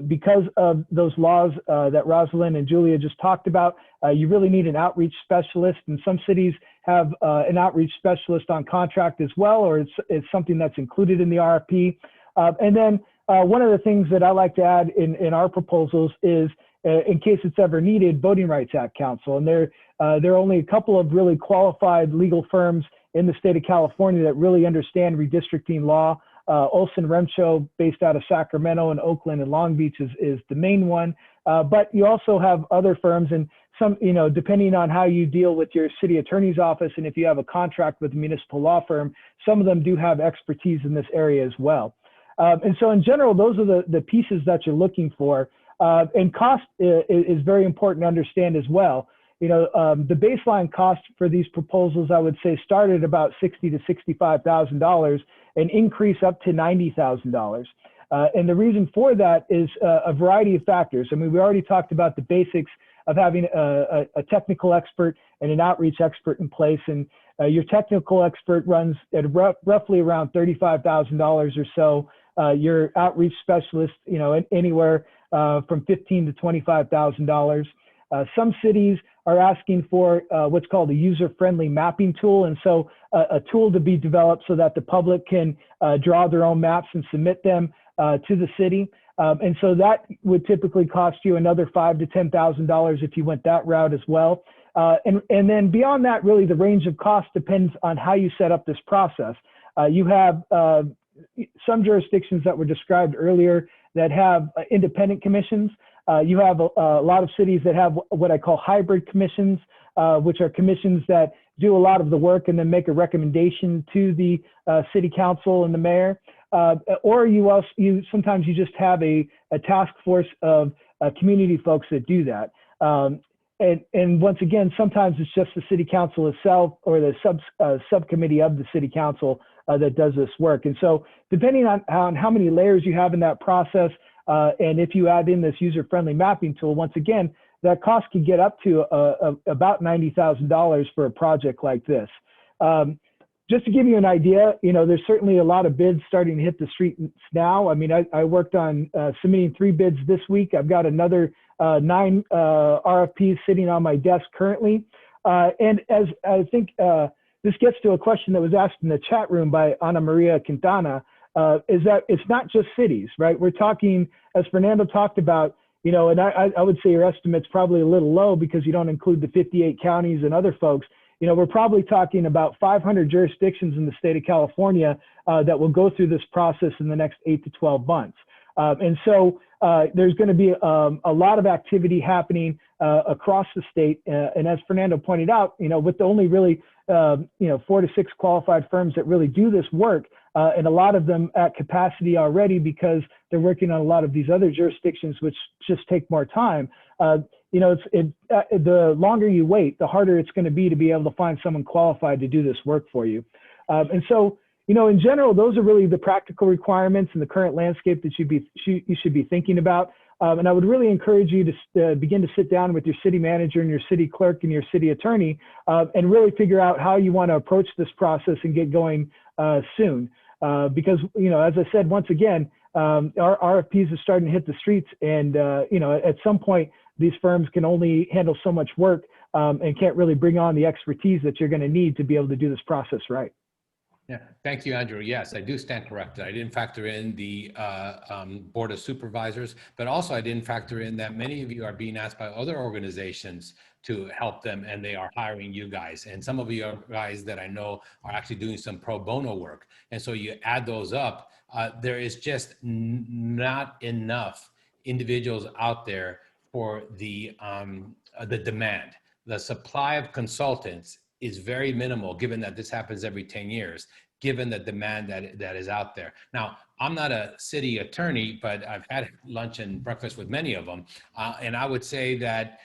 because of those laws that Rosalind and Julia just talked about, you really need an outreach specialist, and some cities have an outreach specialist on contract as well, or it's something that's included in the RFP. And then one of the things that I like to add in our proposals is, in case it's ever needed, Voting Rights Act counsel. And there are only a couple of really qualified legal firms in the state of California that really understand redistricting law. Olson Remcho, based out of Sacramento and Oakland and Long Beach, is the main one. But you also have other firms, and some, you know, depending on how you deal with your city attorney's office, and if you have a contract with a municipal law firm, some of them do have expertise in this area as well. And so in general, those are the pieces that you're looking for. And cost is very important to understand as well. You know, the baseline cost for these proposals, I would say, started about $60,000 to $65,000 and increase up to $90,000. And the reason for that is a variety of factors. I mean, we already talked about the basics of having a technical expert and an outreach expert in place. And your technical expert runs at roughly around $35,000 or so. Your outreach specialist, you know, anywhere from $15,000 to $25,000. Some cities are asking for what's called a user-friendly mapping tool. And so a tool to be developed so that the public can draw their own maps and submit them to the city. And so that would typically cost you another $5,000 to $10,000 if you went that route as well. And then beyond that, really the range of cost depends on how you set up this process. You have some jurisdictions that were described earlier that have independent commissions. You have a lot of cities that have what I call hybrid commissions, which are commissions that do a lot of the work and then make a recommendation to the city council and the mayor. Or sometimes you just have a task force of community folks that do that. And once again, sometimes it's just the city council itself or the subcommittee of the city council that does this work. And so depending on how many layers you have in that process, and if you add in this user-friendly mapping tool, once again, that cost could get up to about $90,000 for a project like this. Just to give you an idea, you know, there's certainly a lot of bids starting to hit the streets now. I mean, I worked on submitting 3 bids this week. I've got another 9 RFPs sitting on my desk currently. And as I think this gets to a question that was asked in the chat room by Ana Maria Quintana, is that it's not just cities, right? We're talking, as Fernando talked about, you know, and I would say your estimate's probably a little low because you don't include the 58 counties and other folks. You know, we're probably talking about 500 jurisdictions in the state of California that will go through this process in the next 8 to 12 months. And so there's going to be a lot of activity happening across the state. And as Fernando pointed out, you know, with only really, 4 to 6 qualified firms that really do this work, and a lot of them at capacity already because they're working on a lot of these other jurisdictions, which just take more time. You know, the longer you wait, the harder it's going to be able to find someone qualified to do this work for you. And so, you know, in general, those are really the practical requirements in the current landscape that you should be thinking about. And I would really encourage you to begin to sit down with your city manager and your city clerk and your city attorney and really figure out how you want to approach this process and get going soon. Because, you know, as I said, once again, our RFPs are starting to hit the streets, and you know, at some point, these firms can only handle so much work and can't really bring on the expertise that you're going to need to be able to do this process right. Yeah, thank you, Andrew. Yes, I do stand corrected. I didn't factor in the Board of Supervisors, but also I didn't factor in that many of you are being asked by other organizations to help them, and they are hiring you guys. And some of you are guys that I know are actually doing some pro bono work. And so you add those up, there is just not enough individuals out there for the demand. The supply of consultants is very minimal, given that this happens every 10 years, given the demand that is out there. Now, I'm not a city attorney, but I've had lunch and breakfast with many of them. And I would say that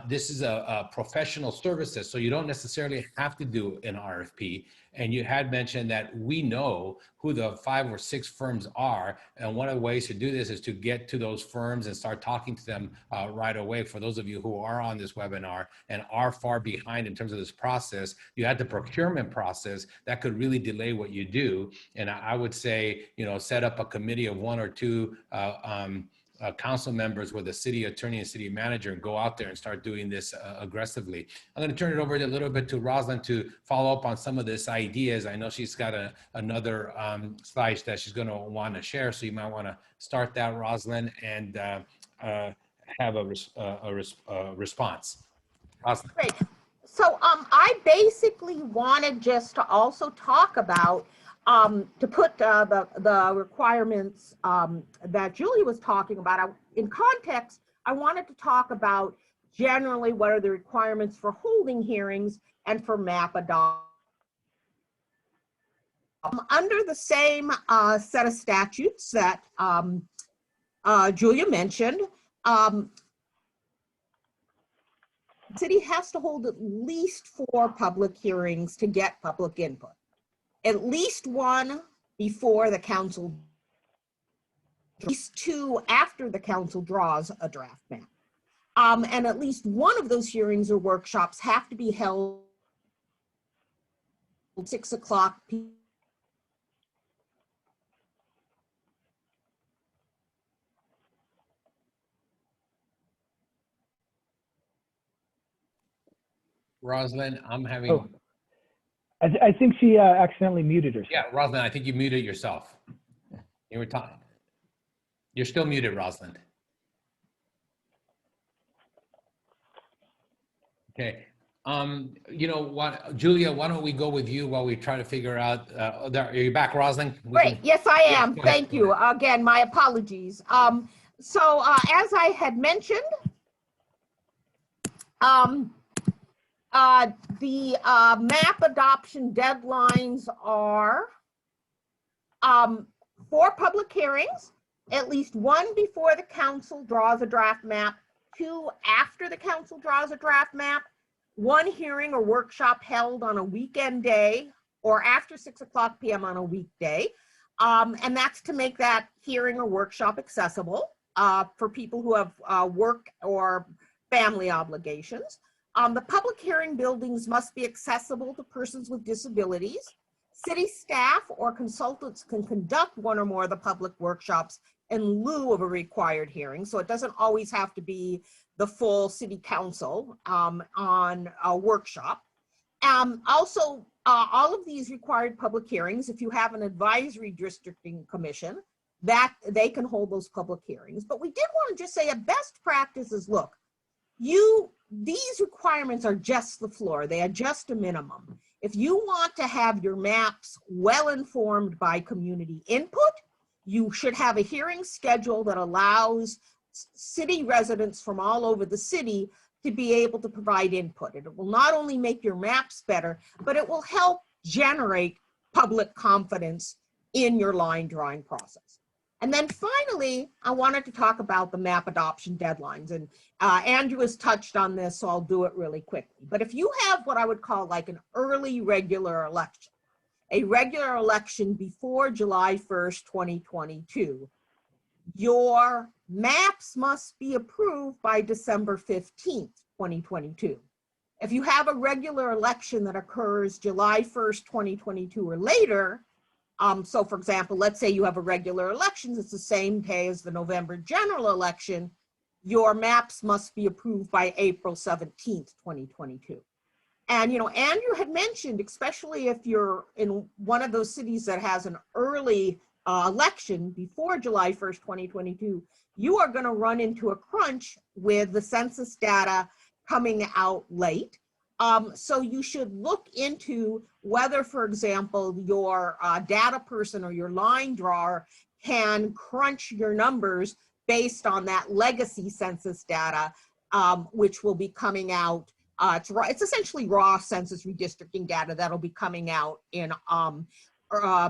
this is a professional services, so you don't necessarily have to do an RFP. And you had mentioned that we know who the 5 or 6 firms are. And one of the ways to do this is to get to those firms and start talking to them right away. For those of you who are on this webinar and are far behind in terms of this process, you had the procurement process that could really delay what you do. And I would say, you know, set up a committee of 1 or 2 council members with a city attorney and city manager and go out there and start doing this aggressively. I'm going to turn it over a little bit to Rosalind to follow up on some of this ideas. I know she's got another slide that she's going to want to share, so you might want to start that, Rosalind, and have a response. Rosalind. Great. So I basically wanted just to also talk about to put the requirements that Julie was talking about in context. I wanted to talk about generally what are the requirements for holding hearings and for map adoption. Under the same set of statutes that Julia mentioned, the city has to hold at least 4 public hearings to get public input. At least 1 before the council, at least 2 after the council draws a draft map. And at least 1 of those hearings or workshops have to be held at 6 o'clock p.m. Rosalind, I'm having. Oh, I think she accidentally muted herself. Yeah, Rosalind, I think you muted yourself. You were talking. You're still muted, Rosalind. Okay. You know what, Julia, why don't we go with you while we try to figure out, are you back, Rosalind? Great, yes, I Yeah, am. go ahead. Thank you. Again, my apologies. So as I had mentioned, the map adoption deadlines are 4 public hearings, at least 1 before the council draws a draft map, 2 after the council draws a draft map, 1 hearing or workshop held on a weekend day or after 6 o'clock p.m. on a weekday. And that's to make that hearing or workshop accessible for people who have work or family obligations. The public hearing buildings must be accessible to persons with disabilities. City staff or consultants can conduct 1 or more of the public workshops in lieu of a required hearing. So it doesn't always have to be the full city council on a workshop. Also, all of these required public hearings, if you have an advisory districting commission, that they can hold those public hearings. But we did want to just say a best practice is, look, these requirements are just the floor. They are just a minimum. If you want to have your maps well informed by community input, you should have a hearing schedule that allows city residents from all over the city to be able to provide input. It will not only make your maps better, but it will help generate public confidence in your line drawing process. And then finally, I wanted to talk about the map adoption deadlines. And Andrew has touched on this, so I'll do it really quickly. But if you have what I would call like an early regular election, a regular election before July 1st, 2022, your maps must be approved by December 15th, 2022. If you have a regular election that occurs July 1st, 2022 or later, so for example, let's say you have a regular election, it's the same day as the November general election, your maps must be approved by April 17th, 2022. And, you know, Andrew had mentioned, especially if you're in one of those cities that has an early election before July 1st, 2022, you are going to run into a crunch with the census data coming out late. So you should look into whether, for example, your data person or your line drawer can crunch your numbers based on that legacy census data, which will be coming out. It's essentially raw census redistricting data that'll be coming out in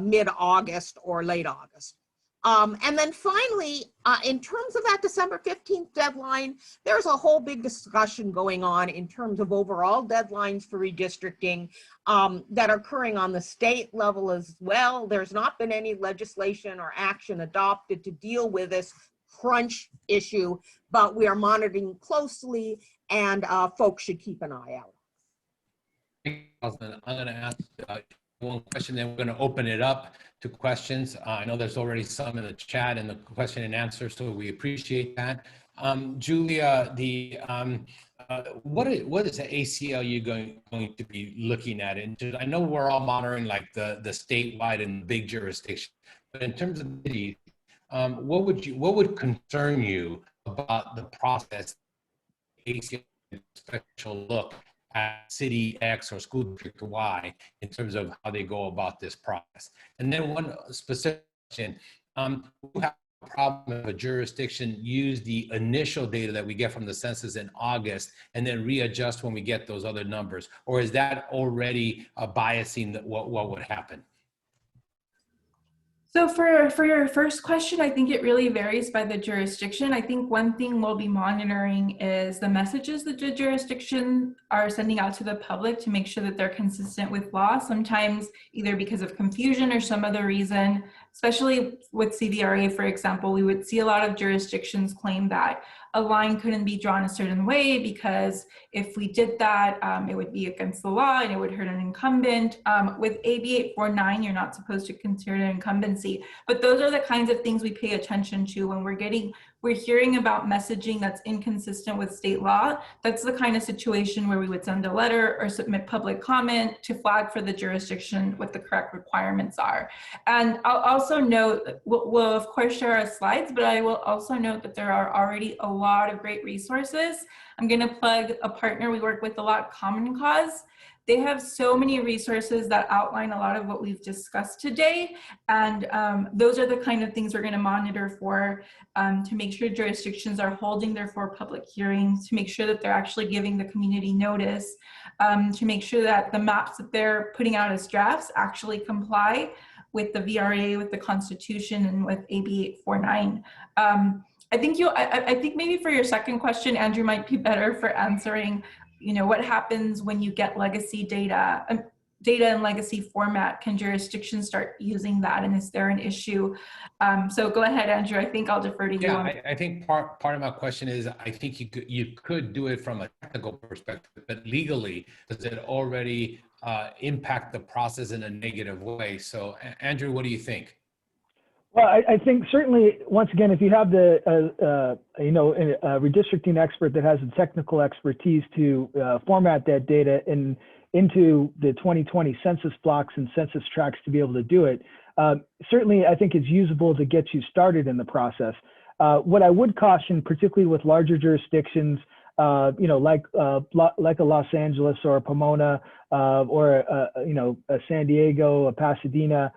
mid-August or late August. And then finally, in terms of that December 15th deadline, there's a whole big discussion going on in terms of overall deadlines for redistricting that are occurring on the state level as well. There's not been any legislation or action adopted to deal with this crunch issue, but we are monitoring closely, and folks should keep an eye out. I'm going to ask one question, then we're going to open it up to questions. I know there's already some in the chat and the question and answer, so we appreciate that. Julia, what is the ACLU going to be looking at? And I know we're all monitoring like the statewide and big jurisdiction, but in terms of cities, what would concern you about the process? ACLU special look at city X or school district Y in terms of how they go about this process. And then one specific question, who have problem if a jurisdiction use the initial data that we get from the census in August and then readjust when we get those other numbers? Or is that already biasing what would happen? So for your first question, I think it really varies by the jurisdiction. I think one thing we'll be monitoring is the messages that the jurisdiction are sending out to the public to make sure that they're consistent with law. Sometimes either because of confusion or some other reason, especially with CVRA, for example, we would see a lot of jurisdictions claim that a line couldn't be drawn a certain way because if we did that, it would be against the law and it would hurt an incumbent. With AB 849, you're not supposed to consider an incumbency, but those are the kinds of things we pay attention to when we're hearing about messaging that's inconsistent with state law. That's the kind of situation where we would send a letter or submit public comment to flag for the jurisdiction what the correct requirements are. And I'll also note, we'll of course share our slides, but I will also note that there are already a lot of great resources. I'm gonna plug a partner we work with a lot, Common Cause. They have so many resources that outline a lot of what we've discussed today. And those are the kind of things we're gonna monitor for to make sure jurisdictions are holding their 4 public hearings, to make sure that they're actually giving the community notice, to make sure that the maps that they're putting out as drafts actually comply with the VRA, with the Constitution, and with AB 849. I think maybe for your second question, Andrew might be better for answering, what happens when you get legacy data in legacy format? Can jurisdictions start using that, and is there an issue? So go ahead, Andrew. I think I'll defer to you. Yeah, I think part of my question is, I think you could do it from a technical perspective, but legally, does it already impact the process in a negative way? So Andrew, what do you think? Well, I think certainly, once again, if you have a redistricting expert that has the technical expertise to format that data into the 2020 census blocks and census tracts to be able to do it, certainly I think it's usable to get you started in the process. What I would caution, particularly with larger jurisdictions, like a Los Angeles or a Pomona or a San Diego, a Pasadena,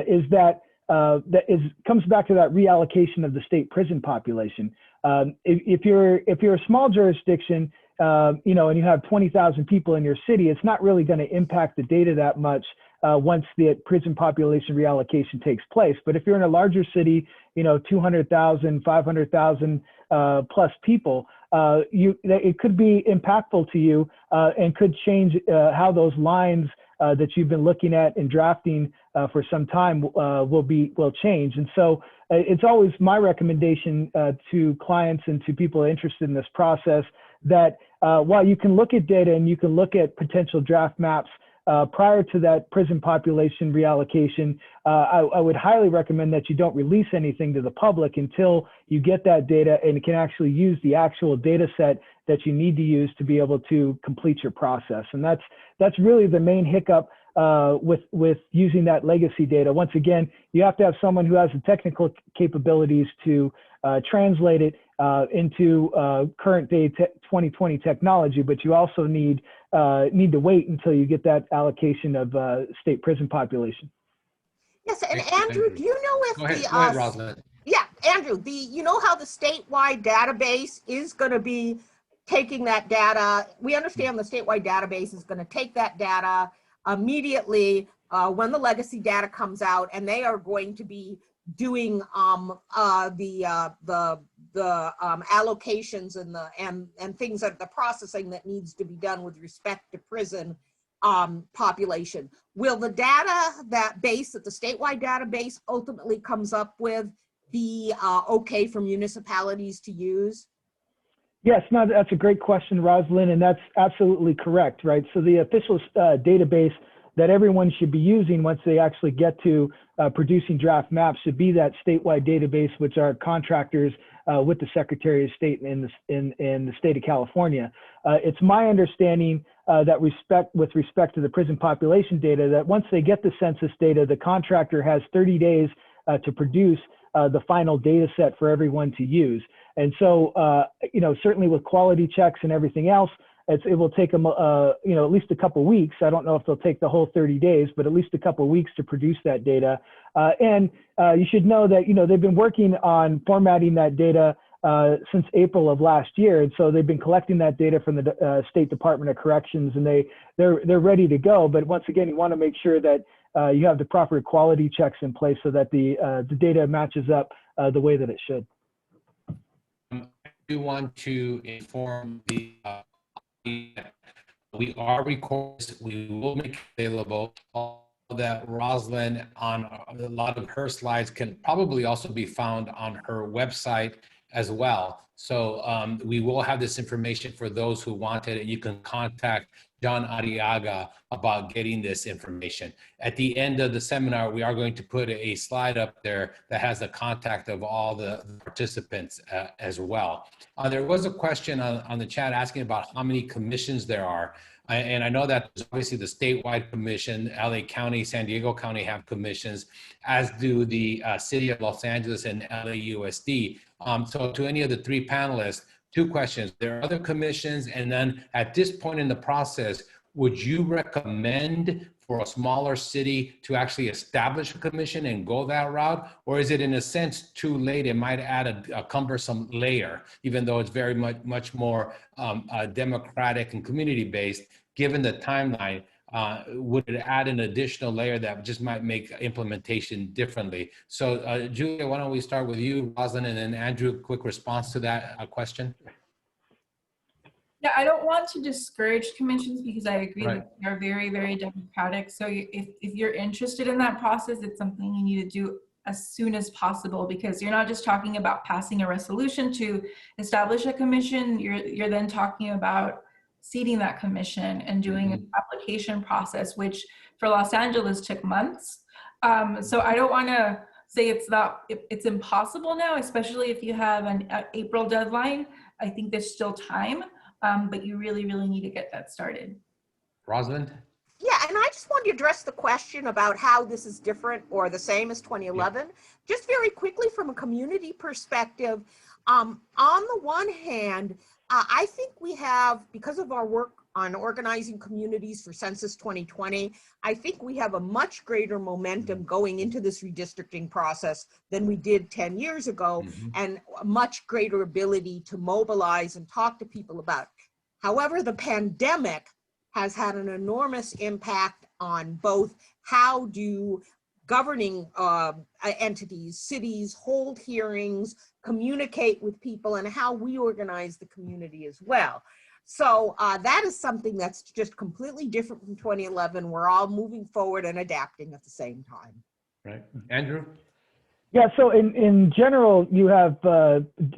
is that comes back to that reallocation of the state prison population. If you're a small jurisdiction, and you have 20,000 people in your city, it's not really going to impact the data that much once the prison population reallocation takes place. But if you're in a larger city, 200,000, 500,000 plus people, it could be impactful to you and could change how those lines that you've been looking at and drafting for some time will change. And so it's always my recommendation to clients and to people interested in this process that while you can look at data and you can look at potential draft maps prior to that prison population reallocation, I would highly recommend that you don't release anything to the public until you get that data and can actually use the actual data set that you need to use to be able to complete your process. And that's really the main hiccup with using that legacy data. Once again, you have to have someone who has the technical capabilities to translate it into current day 2020 technology, but you also need to wait until you get that allocation of state prison population. Yes, and Andrew, do you know if go ahead, Rosalind. Yeah, Andrew, you know how the statewide database is going to be taking that data? We understand the statewide database is going to take that data immediately when the legacy data comes out, and they are going to be doing the allocations and things that the processing that needs to be done with respect to prison population. Will the data that the statewide database ultimately comes up with be okay for municipalities to use? Yes, no, that's a great question, Rosalind, and that's absolutely correct, right? So the official database that everyone should be using once they actually get to producing draft maps should be that statewide database, which are contractors with the Secretary of State in the state of California. It's my understanding that with respect to the prison population data, that once they get the census data, the contractor has 30 days to produce the final data set for everyone to use. And so, certainly with quality checks and everything else, it will take them, at least a couple weeks. I don't know if they'll take the whole 30 days, but at least a couple weeks to produce that data. And you should know that, they've been working on formatting that data since April of last year. And so they've been collecting that data from the State Department of Corrections, and they're ready to go. But once again, you want to make sure that you have the proper quality checks in place so that the data matches up the way that it should. I do want to inform the we are recording. We will make available all that Rosalind on a lot of her slides can probably also be found on her website as well. So we will have this information for those who want it, and you can contact John Arriaga about getting this information. At the end of the seminar, we are going to put a slide up there that has the contact of all the participants as well. There was a question on the chat asking about how many commissions there are. And I know that there's obviously the statewide commission, LA County, San Diego County have commissions, as do the City of Los Angeles and LAUSD. So to any of the three panelists, two questions. There are other commissions, and then at this point in the process, would you recommend for a smaller city to actually establish a commission and go that route? Or is it in a sense too late? It might add a cumbersome layer, even though it's very much more democratic and community-based. Given the timeline, would it add an additional layer that just might make implementation differently? So Julia, why don't we start with you, Rosalind, and then Andrew, quick response to that question. Yeah, I don't want to discourage commissions because I agree Right. that they're very, very democratic. So if you're interested in that process, it's something you need to do as soon as possible, because you're not just talking about passing a resolution to establish a commission. You're then talking about seating that commission and doing an application process, which for Los Angeles took months. So I don't want to say it's impossible now, especially if you have an April deadline. I think there's still time. But you really, really need to get that started. Rosalind? Yeah, and I just wanted to address the question about how this is different or the same as 2011. Yeah. Just very quickly from a community perspective, on the one hand, I think we have, because of our work on organizing communities for Census 2020, I think we have a much greater momentum going into this redistricting process than we did 10 years ago, and a much greater ability to mobilize and talk to people about it. However, the pandemic has had an enormous impact on both how do governing entities, cities hold hearings, communicate with people, and how we organize the community as well. So that is something that's just completely different from 2011. We're all moving forward and adapting at the same time. Right. Andrew? Yeah, so in general, you have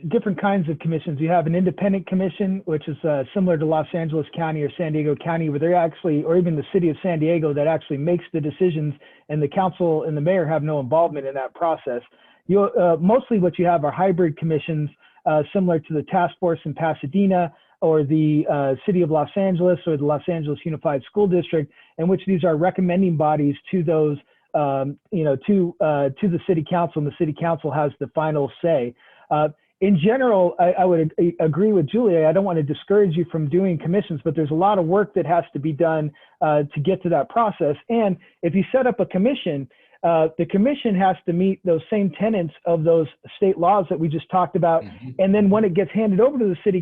different kinds of commissions. You have an independent commission, which is similar to Los Angeles County or San Diego County, where they're actually, or even the city of San Diego, that actually makes the decisions, and the council and the mayor have no involvement in that process. Mostly what you have are hybrid commissions, similar to the task force in Pasadena, or the City of Los Angeles, or the Los Angeles Unified School District, in which these are recommending bodies to those, to the City Council, and the City Council has the final say. In general, I would agree with Julia. I don't want to discourage you from doing commissions, but there's a lot of work that has to be done to get to that process. And if you set up a commission, the commission has to meet those same tenets of those state laws that we just talked about. And then when it gets handed over to the City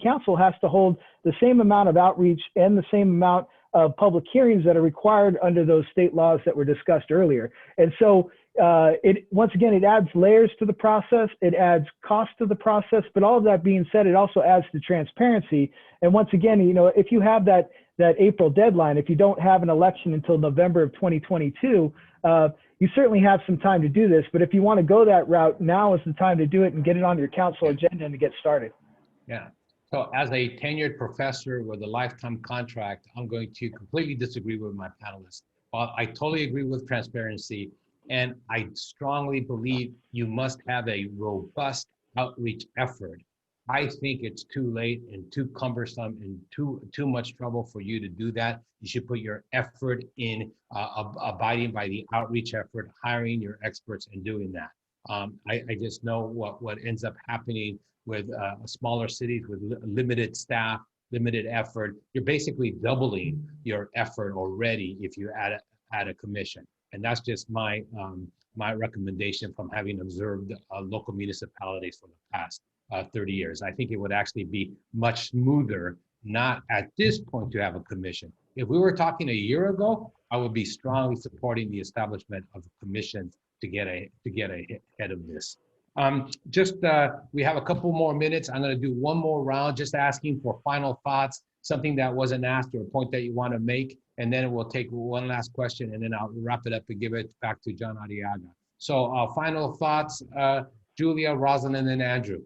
Council has to hold the same amount of outreach and the same amount of public hearings that are required under those state laws that were discussed earlier. And so once again, it adds layers to the process, it adds cost to the process, but all of that being said, it also adds to transparency. And once again, if you have that April deadline, if you don't have an election until November of 2022, you certainly have some time to do this. But if you want to go that route, now is the time to do it and get it on your council agenda and to get started. Yeah. So as a tenured professor with a lifetime contract, I'm going to completely disagree with my panelists. I totally agree with transparency, and I strongly believe you must have a robust outreach effort. I think it's too late and too cumbersome and too much trouble for you to do that. You should put your effort in abiding by the outreach effort, hiring your experts and doing that. I just know what ends up happening with smaller cities with limited staff. limited effort, you're basically doubling your effort already if you add a commission. And that's just my recommendation from having observed local municipalities for the past 30 years. I think it would actually be much smoother not at this point to have a commission. If we were talking a year ago, I would be strongly supporting the establishment of a commission to get ahead of this. We have a couple more minutes. I'm going to do one more round, just asking for final thoughts, something that wasn't asked or a point that you want to make, and then we'll take one last question, and then I'll wrap it up and give it back to John Arriaga. So final thoughts, Julia, Rosalind, and then Andrew.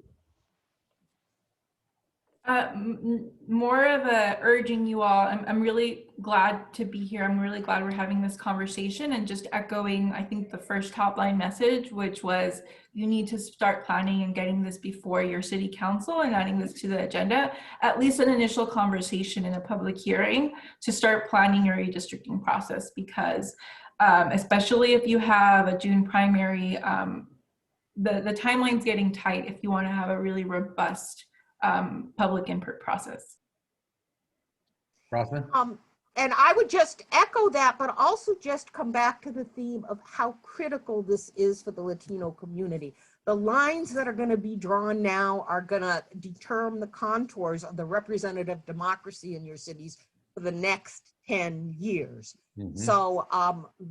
More of a urging you all. I'm really glad to be here. I'm really glad we're having this conversation, and just echoing, I think, the first top line message, which was you need to start planning and getting this before your city council and adding this to the agenda, at least an initial conversation in a public hearing to start planning your redistricting process, because especially if you have a June primary, the timeline's getting tight if you want to have a really robust public input process. Roslyn? And I would just echo that, but also just come back to the theme of how critical this is for the Latino community. The lines that are going to be drawn now are going to determine the contours of the representative democracy in your cities for the next 10 years. Mm-hmm. So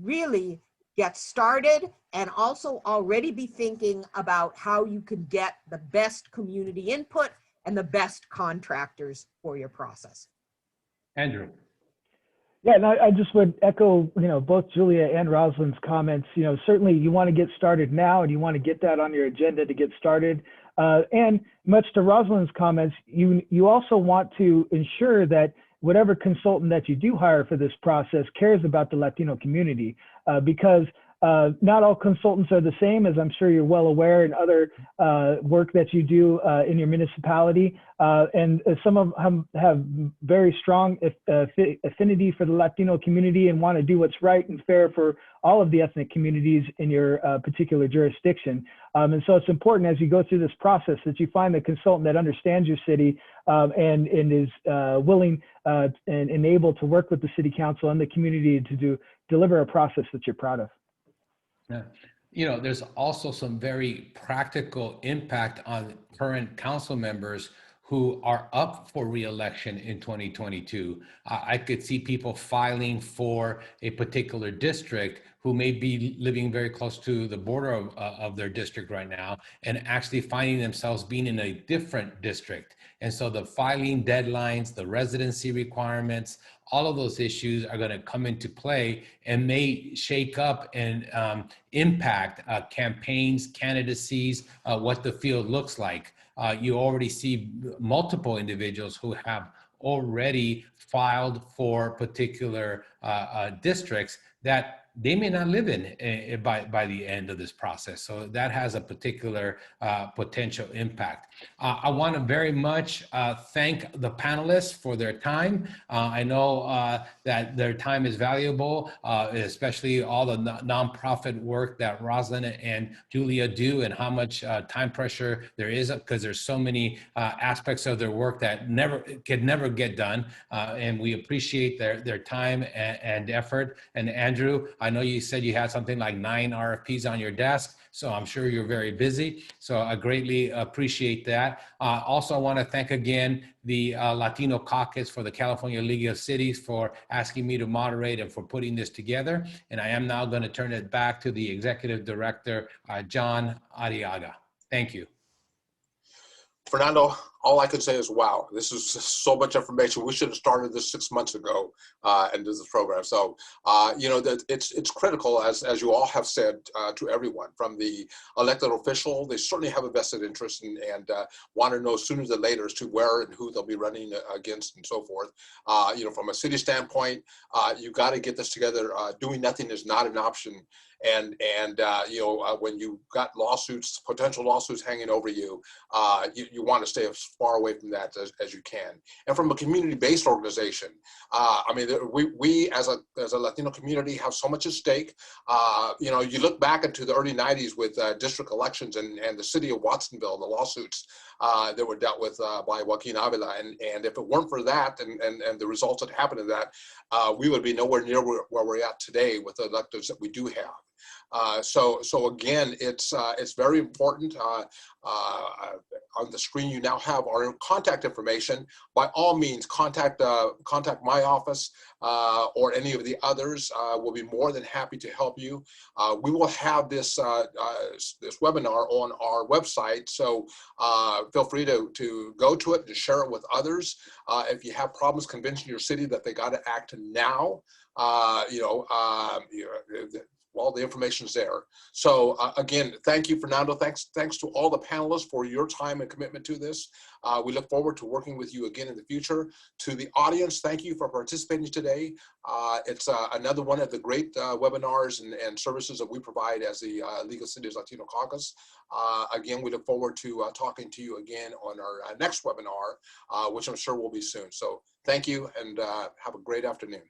really get started, and also already be thinking about how you can get the best community input and the best contractors for your process. Andrew. Yeah, and I just would echo, both Julia and Rosalind's comments. Certainly you want to get started now, and you want to get that on your agenda to get started. And much to Rosalind's comments, you also want to ensure that whatever consultant that you do hire for this process cares about the Latino community, because not all consultants are the same, as I'm sure you're well aware in other work that you do in your municipality. And some of them have very strong affinity for the Latino community and want to do what's right and fair for all of the ethnic communities in your particular jurisdiction. And so it's important as you go through this process that you find the consultant that understands your city and is willing and able to work with the city council and the community to deliver a process that you're proud of. Yeah. There's also some very practical impact on current council members who are up for re-election in 2022. I could see people filing for a particular district who may be living very close to the border of their district right now and actually finding themselves being in a different district. And so the filing deadlines, the residency requirements, all of those issues are going to come into play and may shake up and impact campaigns, candidacies, what the field looks like. You already see multiple individuals who have already filed for particular districts that they may not live in by the end of this process. So that has a particular potential impact. I want to very much thank the panelists for their time. I know that their time is valuable, especially all the nonprofit work that Rosalind and Julia do, and how much time pressure there is, because there's so many aspects of their work that can never get done. And we appreciate their time and effort. And Andrew, I know you said you had something like 9 RFPs on your desk, so I'm sure you're very busy. So I greatly appreciate that. Also, I want to thank again the Latino Caucus for the California League of Cities for asking me to moderate and for putting this together. And I am now going to turn it back to the Executive Director, John Arriaga. Thank you. Fernando, all I can say is, wow, this is so much information. We should have started this 6 months ago and did this program. So, that it's critical, as you all have said, to everyone, from the elected official. They certainly have a vested interest and want to know sooner than later as to where and who they'll be running against and so forth. From a city standpoint, you got to get this together. Doing nothing is not an option. And when you got potential lawsuits hanging over you, you want to stay as far away from that as you can. And from a community-based organization, I mean, we as a Latino community have so much at stake. You know, you look back into the early 90s with district elections and the city of Watsonville, the lawsuits that were dealt with by Joaquin Avila. And if it weren't for that and the results that happened in that, we would be nowhere near where we're at today with the electives that we do have. So again, it's very important. On the screen, you now have our contact information. By all means, contact my office or any of the others. We'll be more than happy to help you. We will have this webinar on our website, so feel free to go to it and share it with others. If you have problems convincing your city that they got to act now, well, the information's there. So again, thank you, Fernando. Thanks to all the panelists for your time and commitment to this. We look forward to working with you again in the future. To the audience, thank you for participating today. It's another one of the great webinars and services that we provide as the League of Cities Latino Caucus. Again, we look forward to talking to you again on our next webinar, which I'm sure will be soon. So thank you and have a great afternoon.